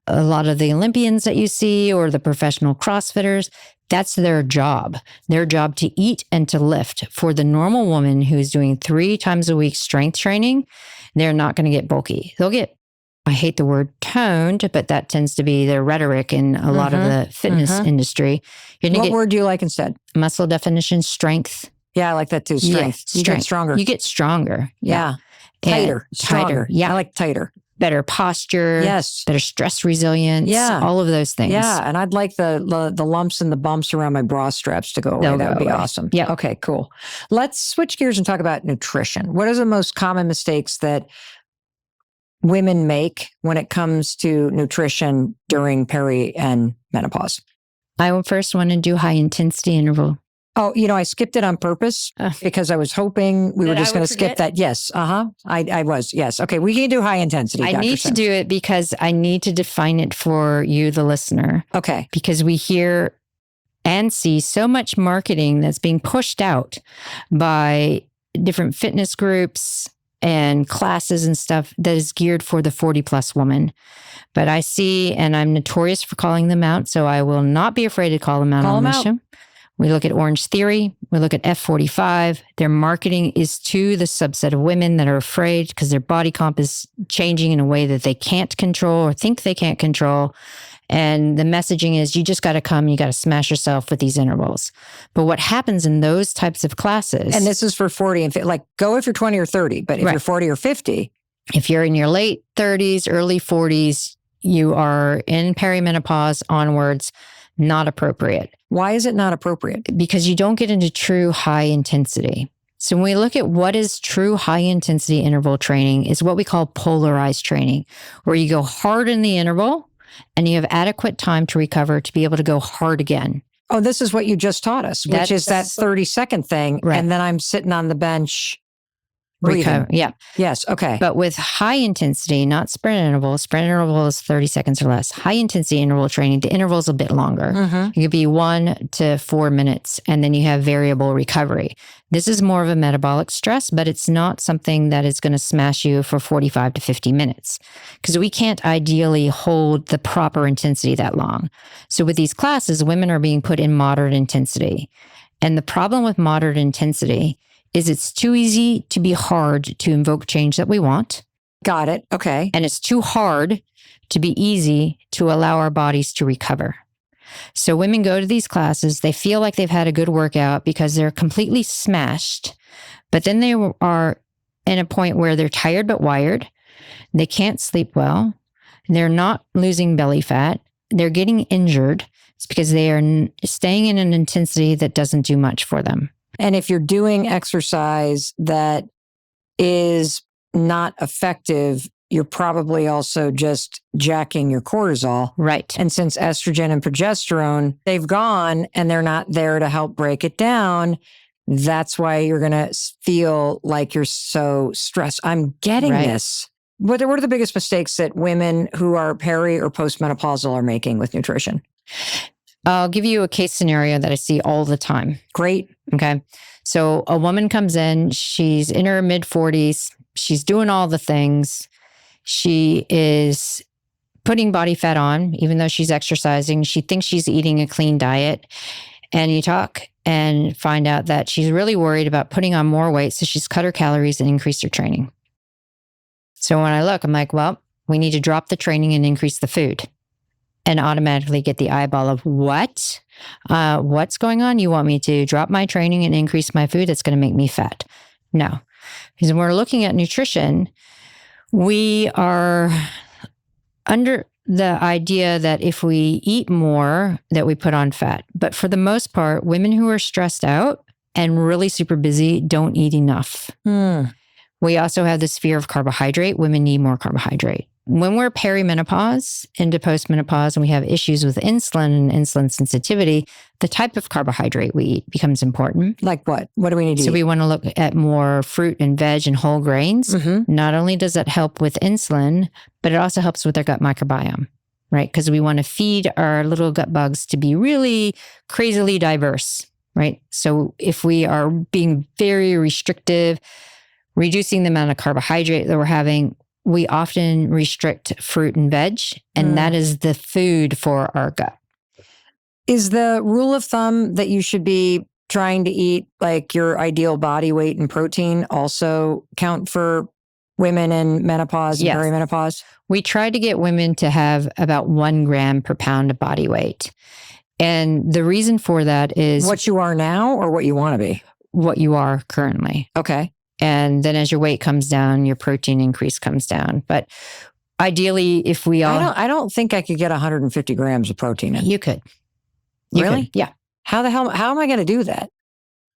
a lot of the Olympians that you see or the professional CrossFitters, that's their job. Their job to eat and to lift. For the normal woman who's doing 3 times a week strength training, they're not going to get bulky. They'll get, I hate the word toned, but that tends to be their rhetoric in a lot of the fitness industry. What word do you like instead? Muscle definition, strength. Yeah, I like that too. Strength. Yeah, you get stronger. You get stronger. Yeah. Tighter. Stronger. Yeah. I like tighter. Better posture. Yes. Better stress resilience. Yeah. All of those things. Yeah. And I'd like the lumps and the bumps around my bra straps to go away. That would be awesome. Yeah. Okay, cool. Let's switch gears and talk about nutrition. What are the most common mistakes that women make when it comes to nutrition during peri and menopause? I would first want to do high intensity interval. Oh, I skipped it on purpose because I was hoping we were just going to skip that. Yes. I was. Yes. Okay. We can do high intensity. I need to do it because I need to define it for you, the listener. Okay. Because we hear and see so much marketing that's being pushed out by different fitness groups and classes and stuff that is geared for the 40 plus woman. But I see, and I'm notorious for calling them out, so I will not be afraid to call them out on this show. We look at Orange Theory. We look at F45. Their marketing is to the subset of women that are afraid because their body comp is changing in a way that they can't control or think they can't control. And the messaging is, you just got to come, you got to smash yourself with these intervals. But what happens in those types of classes... And this is for 40 and 50. Like, go if you're 20 or 30, but if you're 40 or 50... If you're in your late 30s, early 40s, you are in perimenopause onwards, not appropriate. Why is it not appropriate? Because you don't get into true high intensity. So when we look at what is true high intensity interval training, is what we call polarized training, where you go hard in the interval and you have adequate time to recover to be able to go hard again. Oh, this is what you just taught us, which is that 30-second thing. Right. And then I'm sitting on the bench breathing. Yeah. Yes. Okay. But with high intensity, not sprint interval is 30 seconds or less. High intensity interval training, the interval is a bit longer. It could be 1 to 4 minutes, and then you have variable recovery. This is more of a metabolic stress, but it's not something that is going to smash you for 45 to 50 minutes because we can't ideally hold the proper intensity that long. So with these classes, women are being put in moderate intensity. And the problem with moderate intensity is it's too easy to be hard to invoke change that we want. Got it. Okay. And it's too hard to be easy to allow our bodies to recover. So women go to these classes, they feel like they've had a good workout because they're completely smashed, but then they are in a point where they're tired but wired. They can't sleep well. They're not losing belly fat. They're getting injured. It's because they are staying in an intensity that doesn't do much for them. And if you're doing exercise that is not effective, you're probably also just jacking your cortisol. Right. And since estrogen and progesterone, they've gone and they're not there to help break it down, that's why you're going to feel like you're so stressed. I'm getting this. What are the biggest mistakes that women who are peri or postmenopausal are making with nutrition? I'll give you a case scenario that I see all the time. Great. Okay. So a woman comes in, she's in her mid 40s. She's doing all the things. She is putting body fat on, even though she's exercising. She thinks she's eating a clean diet. And you talk and find out that she's really worried about putting on more weight. So she's cut her calories and increased her training. So when I look, I'm like, well, we need to drop the training and increase the food. And automatically get the eyeball of what? What's going on? You want me to drop my training and increase my food? That's going to make me fat. No. Because when we're looking at nutrition, we are under the idea that if we eat more, that we put on fat. But for the most part, women who are stressed out and really super busy don't eat enough. We also have this fear of carbohydrate. Women need more carbohydrate. When we're perimenopause into postmenopause and we have issues with insulin and insulin sensitivity, the type of carbohydrate we eat becomes important. Like what? What do we need to eat? So we want to look at more fruit and veg and whole grains. Not only does that help with insulin, but it also helps with our gut microbiome, right? Because we want to feed our little gut bugs to be really crazily diverse, right? So if we are being very restrictive, reducing the amount of carbohydrate that we're having, we often restrict fruit and veg, and that is the food for our gut. Is the rule of thumb that you should be trying to eat like your ideal body weight and protein also count for women in menopause and perimenopause? We try to get women to have about 1 gram per pound of body weight. And the reason for that is... What you are now or what you want to be? What you are currently. Okay. And then as your weight comes down, your protein increase comes down. But ideally, if we all... I don't think I could get 150 grams of protein in. You could. Really? Yeah. How am I going to do that?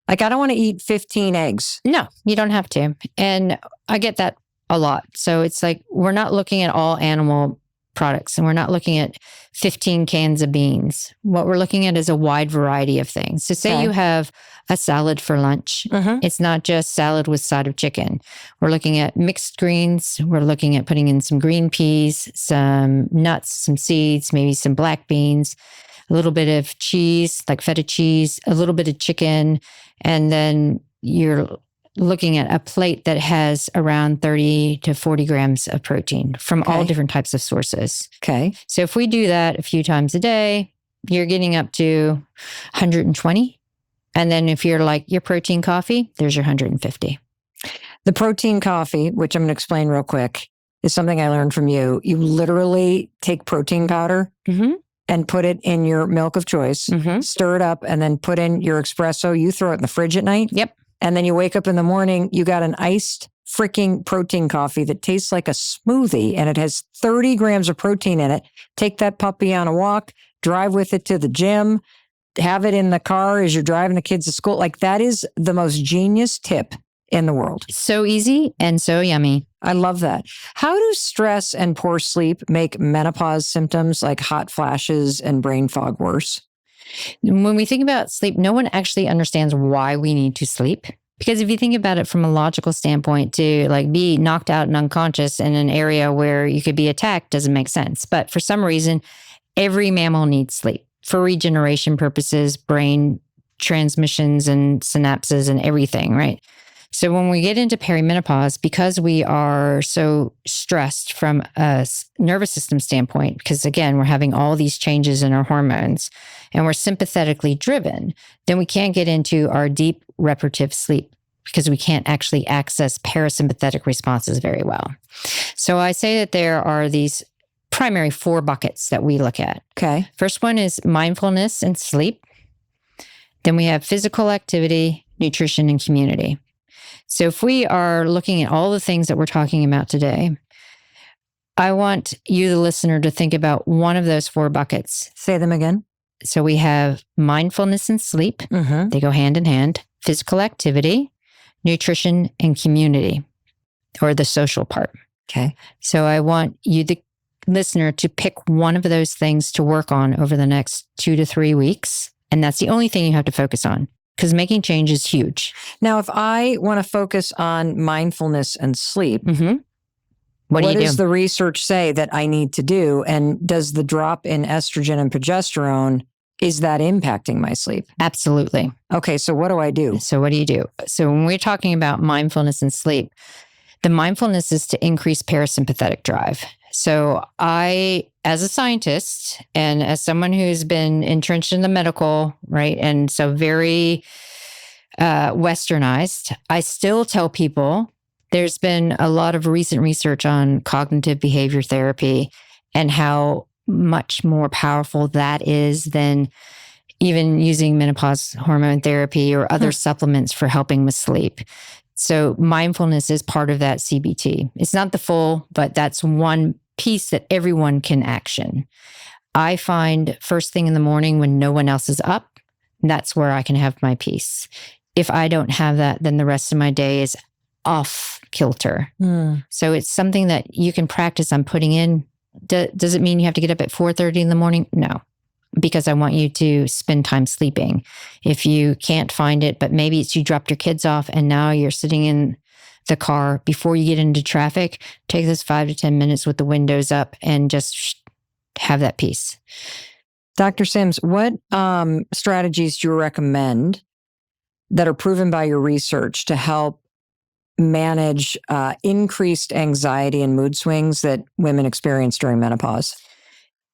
Like, I don't want to eat 15 eggs. No, you don't have to. And I get that a lot. So it's like, we're not looking at all animal products and we're not looking at 15 cans of beans. What we're looking at is a wide variety of things. So say you have a salad for lunch. It's not just salad with side of chicken. We're looking at mixed greens. We're looking at putting in some green peas, some nuts, some seeds, maybe some black beans, a little bit of cheese, like feta cheese, a little bit of chicken. And then you're looking at a plate that has around 30 to 40 grams of protein from all different types of sources. Okay. So if we do that a few times a day, you're getting up to 120. And then if you're like your protein coffee, there's your 150. The protein coffee, which I'm going to explain real quick, is something I learned from you. You literally take protein powder and put it in your milk of choice, stir it up, and then put in your espresso. You throw it in the fridge at night. Yep. And then you wake up in the morning, you got an iced freaking protein coffee that tastes like a smoothie, and it has 30 grams of protein in it. Take that puppy on a walk, drive with it to the gym, have it in the car as you're driving the kids to school. Like, that is the most genius tip in the world. So easy and so yummy. I love that. How do stress and poor sleep make menopause symptoms like hot flashes and brain fog worse? When we think about sleep, no one actually understands why we need to sleep. Because if you think about it from a logical standpoint, to like be knocked out and unconscious in an area where you could be attacked doesn't make sense. But for some reason, every mammal needs sleep for regeneration purposes, brain transmissions and synapses and everything, right? So when we get into perimenopause, because we are so stressed from a nervous system standpoint, because again, we're having all these changes in our hormones and we're sympathetically driven, then we can't get into our deep reparative sleep because we can't actually access parasympathetic responses very well. So I say that there are these primary 4 buckets that we look at. Okay. First one is mindfulness and sleep. Then we have physical activity, nutrition, and community. So if we are looking at all the things that we're talking about today, I want you, the listener, to think about one of those 4 buckets. Say them again. So we have mindfulness and sleep. They go hand in hand. Physical activity, nutrition, and community, or the social part. Okay. So I want you, the listener, to pick one of those things to work on over the next 2 to 3 weeks. And that's the only thing you have to focus on, because making change is huge. Now, if I want to focus on mindfulness and sleep, what does the research say that I need to do? And does the drop in estrogen and progesterone, is that impacting my sleep? Absolutely. Okay, so what do I do? So what do you do? So when we're talking about mindfulness and sleep, the mindfulness is to increase parasympathetic drive. So I, as a scientist and as someone who's been entrenched in the medical, right, and so very westernized, I still tell people there's been a lot of recent research on cognitive behavior therapy and how much more powerful that is than even using menopause hormone therapy or other supplements for helping with sleep. So mindfulness is part of that CBT. It's not the full, but that's one piece that everyone can action. I find first thing in the morning when no one else is up, that's where I can have my peace. If I don't have that, then the rest of my day is off kilter. So it's something that you can practice on putting in. Does it mean you have to get up at 4:30 in the morning? No, because I want you to spend time sleeping. If you can't find it, but maybe it's you dropped your kids off and now you're sitting in the car before you get into traffic, take those 5 to 10 minutes with the windows up and just have that peace. Dr. Sims, what strategies do you recommend that are proven by your research to help manage increased anxiety and mood swings that women experience during menopause?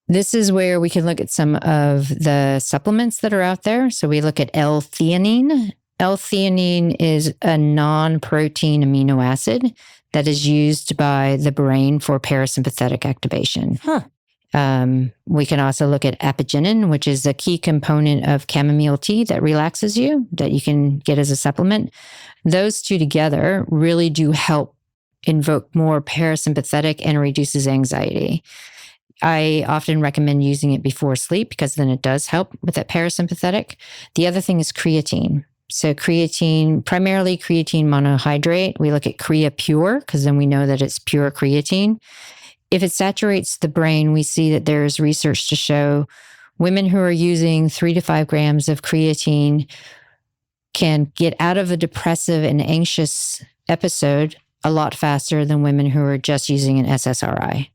This is where we can look at some of the supplements that are out there. So we look at L-theanine. L-theanine is a non-protein amino acid that is used by the brain for parasympathetic activation. We can also look at apigenin, which is a key component of chamomile tea that relaxes you, that you can get as a supplement. Those two together really do help invoke more parasympathetic and reduces anxiety. I often recommend using it before sleep because then it does help with that parasympathetic. The other thing is creatine. So creatine, primarily creatine monohydrate. We look at Crea Pure because then we know that it's pure creatine. If it saturates the brain, we see that there's research to show women who are using 3 to 5 grams of creatine can get out of a depressive and anxious episode a lot faster than women who are just using an SSRI.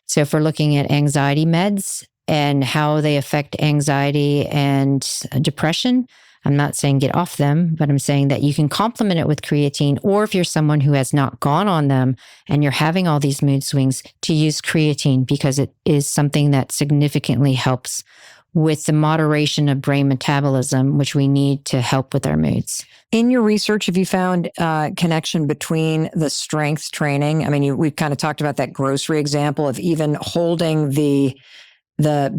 So if we're looking at anxiety meds and how they affect anxiety and depression, I'm not saying get off them, but I'm saying that you can complement it with creatine, or if you're someone who has not gone on them and you're having all these mood swings, to use creatine, because it is something that significantly helps with the moderation of brain metabolism, which we need to help with our moods. In your research, have you found a connection between the strength training? I mean, we've kind of talked about that grocery example of even holding the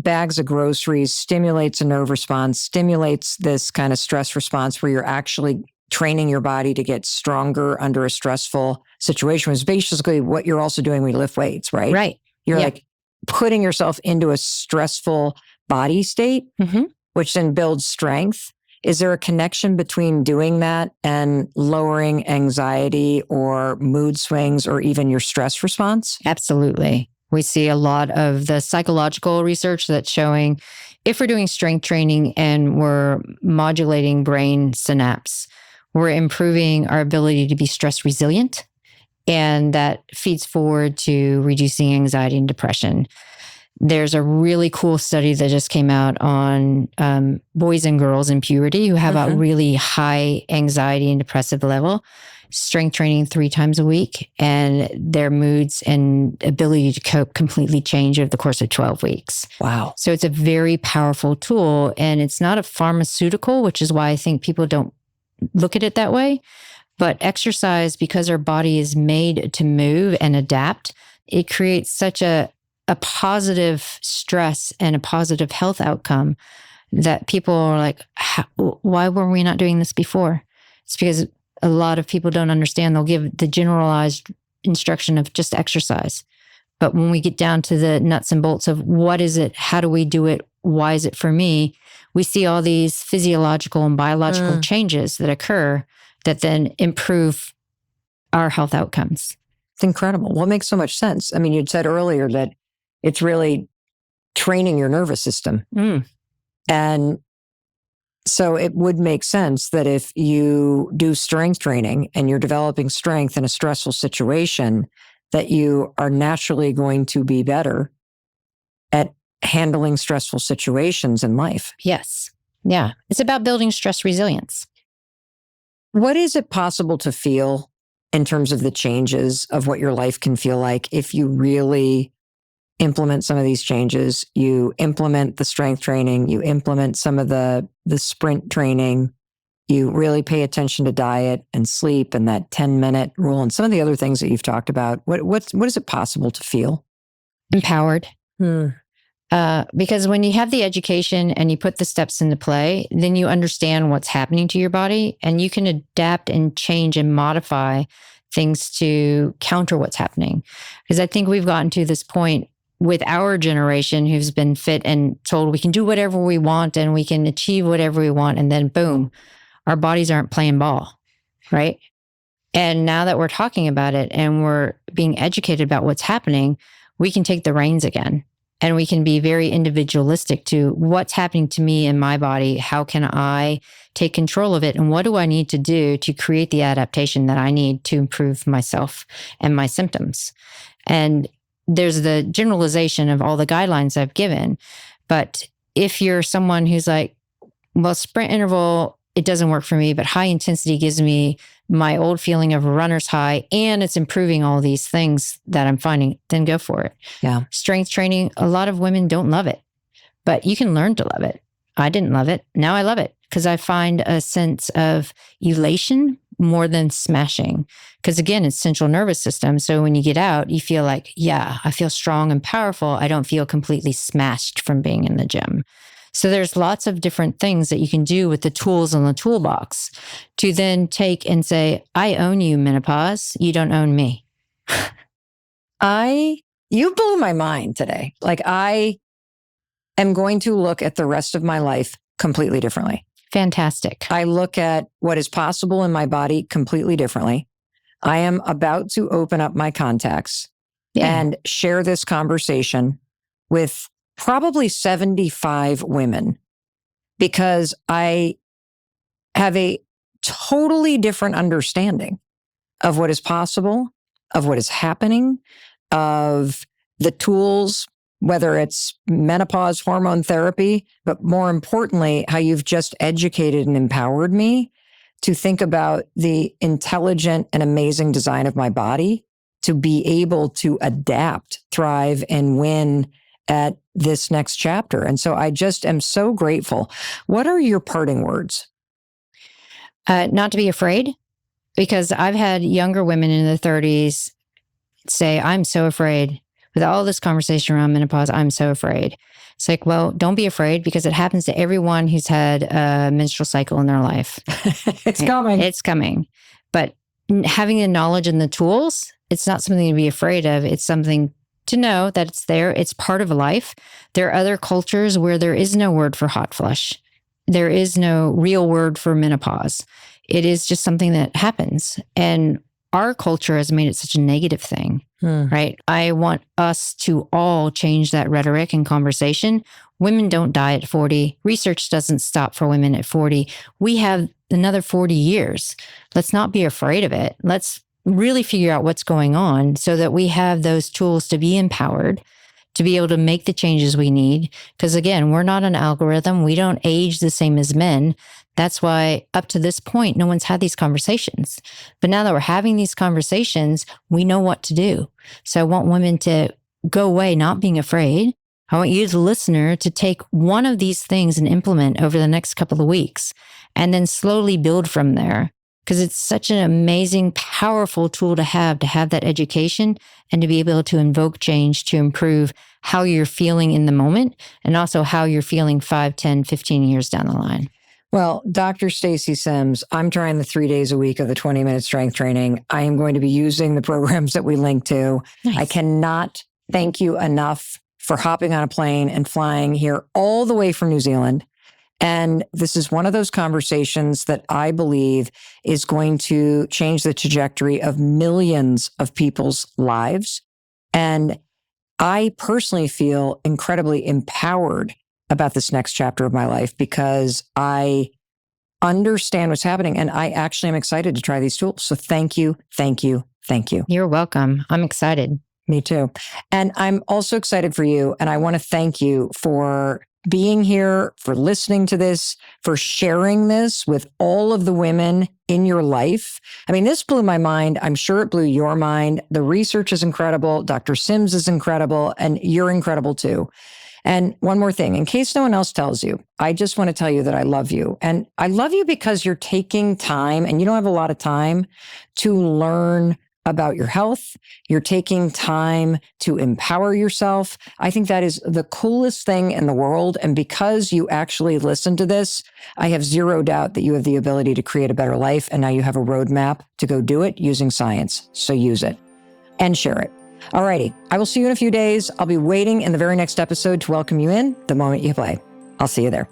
bags of groceries stimulates a nerve response, stimulates this kind of stress response where you're actually training your body to get stronger under a stressful situation, which is basically what you're also doing when you lift weights, right? Right. You're like putting yourself into a stressful body state, which then builds strength. Is there a connection between doing that and lowering anxiety or mood swings or even your stress response? Absolutely. We see a lot of the psychological research that's showing if we're doing strength training and we're modulating brain synapse, we're improving our ability to be stress resilient. And that feeds forward to reducing anxiety and depression. There's a really cool study that just came out on boys and girls in puberty who have a really high anxiety and depressive level. Strength training 3 times a week, and their moods and ability to cope completely change over the course of 12 weeks. Wow. So it's a very powerful tool, and it's not a pharmaceutical, which is why I think people don't look at it that way. But exercise, because our body is made to move and adapt, it creates such a positive stress and a positive health outcome that people are like, why were we not doing this before? It's because a lot of people don't understand. They'll give the generalized instruction of just exercise. But when we get down to the nuts and bolts of what is it, how do we do it, why is it for me, we see all these physiological and biological changes that occur that then improve our health outcomes. It's incredible. Well, it makes so much sense. I mean, you'd said earlier that it's really training your nervous system. And so it would make sense that if you do strength training and you're developing strength in a stressful situation, that you are naturally going to be better at handling stressful situations in life. Yes. Yeah. It's about building stress resilience. What is it possible to feel in terms of the changes of what your life can feel like if you really implement some of these changes? You implement the strength training, you implement some of the sprint training, you really pay attention to diet and sleep and that 10-minute rule and some of the other things that you've talked about. What is it possible to feel? Empowered. Because when you have the education and you put the steps into play, then you understand what's happening to your body and you can adapt and change and modify things to counter what's happening. Because I think we've gotten to this point with our generation who's been fit and told we can do whatever we want and we can achieve whatever we want. And then boom, our bodies aren't playing ball, right? And now that we're talking about it and we're being educated about what's happening, we can take the reins again. And we can be very individualistic to what's happening to me in my body. How can I take control of it? And what do I need to do to create the adaptation that I need to improve myself and my symptoms? And there's the generalization of all the guidelines I've given. But if you're someone who's like, well, sprint interval, it doesn't work for me, but high intensity gives me my old feeling of a runner's high and it's improving all these things that I'm finding, then go for it. Yeah. Strength training, a lot of women don't love it, but you can learn to love it. I didn't love it. Now I love it because I find a sense of elation more than smashing. Because again, it's central nervous system. So when you get out, you feel like, yeah, I feel strong and powerful. I don't feel completely smashed from being in the gym. So there's lots of different things that you can do with the tools in the toolbox to then take and say, I own you, menopause. You don't own me. You blew my mind today. Like I am going to look at the rest of my life completely differently. Fantastic. I look at what is possible in my body completely differently. I am about to open up my contacts and share this conversation with probably 75 women because I have a totally different understanding of what is possible, of what is happening, of the tools whether it's menopause, hormone therapy, but more importantly, how you've just educated and empowered me to think about the intelligent and amazing design of my body to be able to adapt, thrive, and win at this next chapter. And so I just am so grateful. What are your parting words? Not to be afraid, because I've had younger women in their 30s say, I'm so afraid. With all this conversation around menopause, I'm so afraid. It's like, well, don't be afraid, because it happens to everyone who's had a menstrual cycle in their life. It's coming. It's coming. But having the knowledge and the tools, it's not something to be afraid of. It's something to know that it's there. It's part of life. There are other cultures where there is no word for hot flush. There is no real word for menopause. It is just something that happens. And our culture has made it such a negative thing, right? I want us to all change that rhetoric and conversation. Women don't die at 40. Research doesn't stop for women at 40. We have another 40 years. Let's not be afraid of it. Let's really figure out what's going on so that we have those tools to be empowered, to be able to make the changes we need. Because again, we're not an algorithm. We don't age the same as men. That's why up to this point, no one's had these conversations. But now that we're having these conversations, we know what to do. So I want women to go away not being afraid. I want you, the listener, to take one of these things and implement over the next couple of weeks, and then slowly build from there. Because it's such an amazing, powerful tool to have that education and to be able to invoke change to improve how you're feeling in the moment and also how you're feeling 5, 10, 15 years down the line. Well, Dr. Stacy Sims, I'm trying the 3 days a week of the 20-minute strength training. I am going to be using the programs that we link to. Nice. I cannot thank you enough for hopping on a plane and flying here all the way from New Zealand. And this is one of those conversations that I believe is going to change the trajectory of millions of people's lives. And I personally feel incredibly empowered about this next chapter of my life because I understand what's happening and I actually am excited to try these tools. So thank you, thank you, thank you. You're welcome. I'm excited. Me too. And I'm also excited for you. And I want to thank you for being here, for listening to this, for sharing this with all of the women in your life. I mean, this blew my mind. I'm sure it blew your mind. The research is incredible. Dr. Sims is incredible. And you're incredible too. And one more thing, in case no one else tells you, I just want to tell you that I love you. And I love you because you're taking time, and you don't have a lot of time, to learn about your health. You're taking time to empower yourself. I think that is the coolest thing in the world. And because you actually listen to this, I have zero doubt that you have the ability to create a better life. And now you have a roadmap to go do it using science. So use it and share it. All righty. I will see you in a few days. I'll be waiting in the very next episode to welcome you in the moment you play. I'll see you there.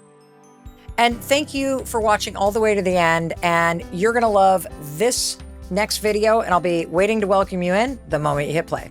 And thank you for watching all the way to the end. And you're going to love this next video, and I'll be waiting to welcome you in the moment you hit play.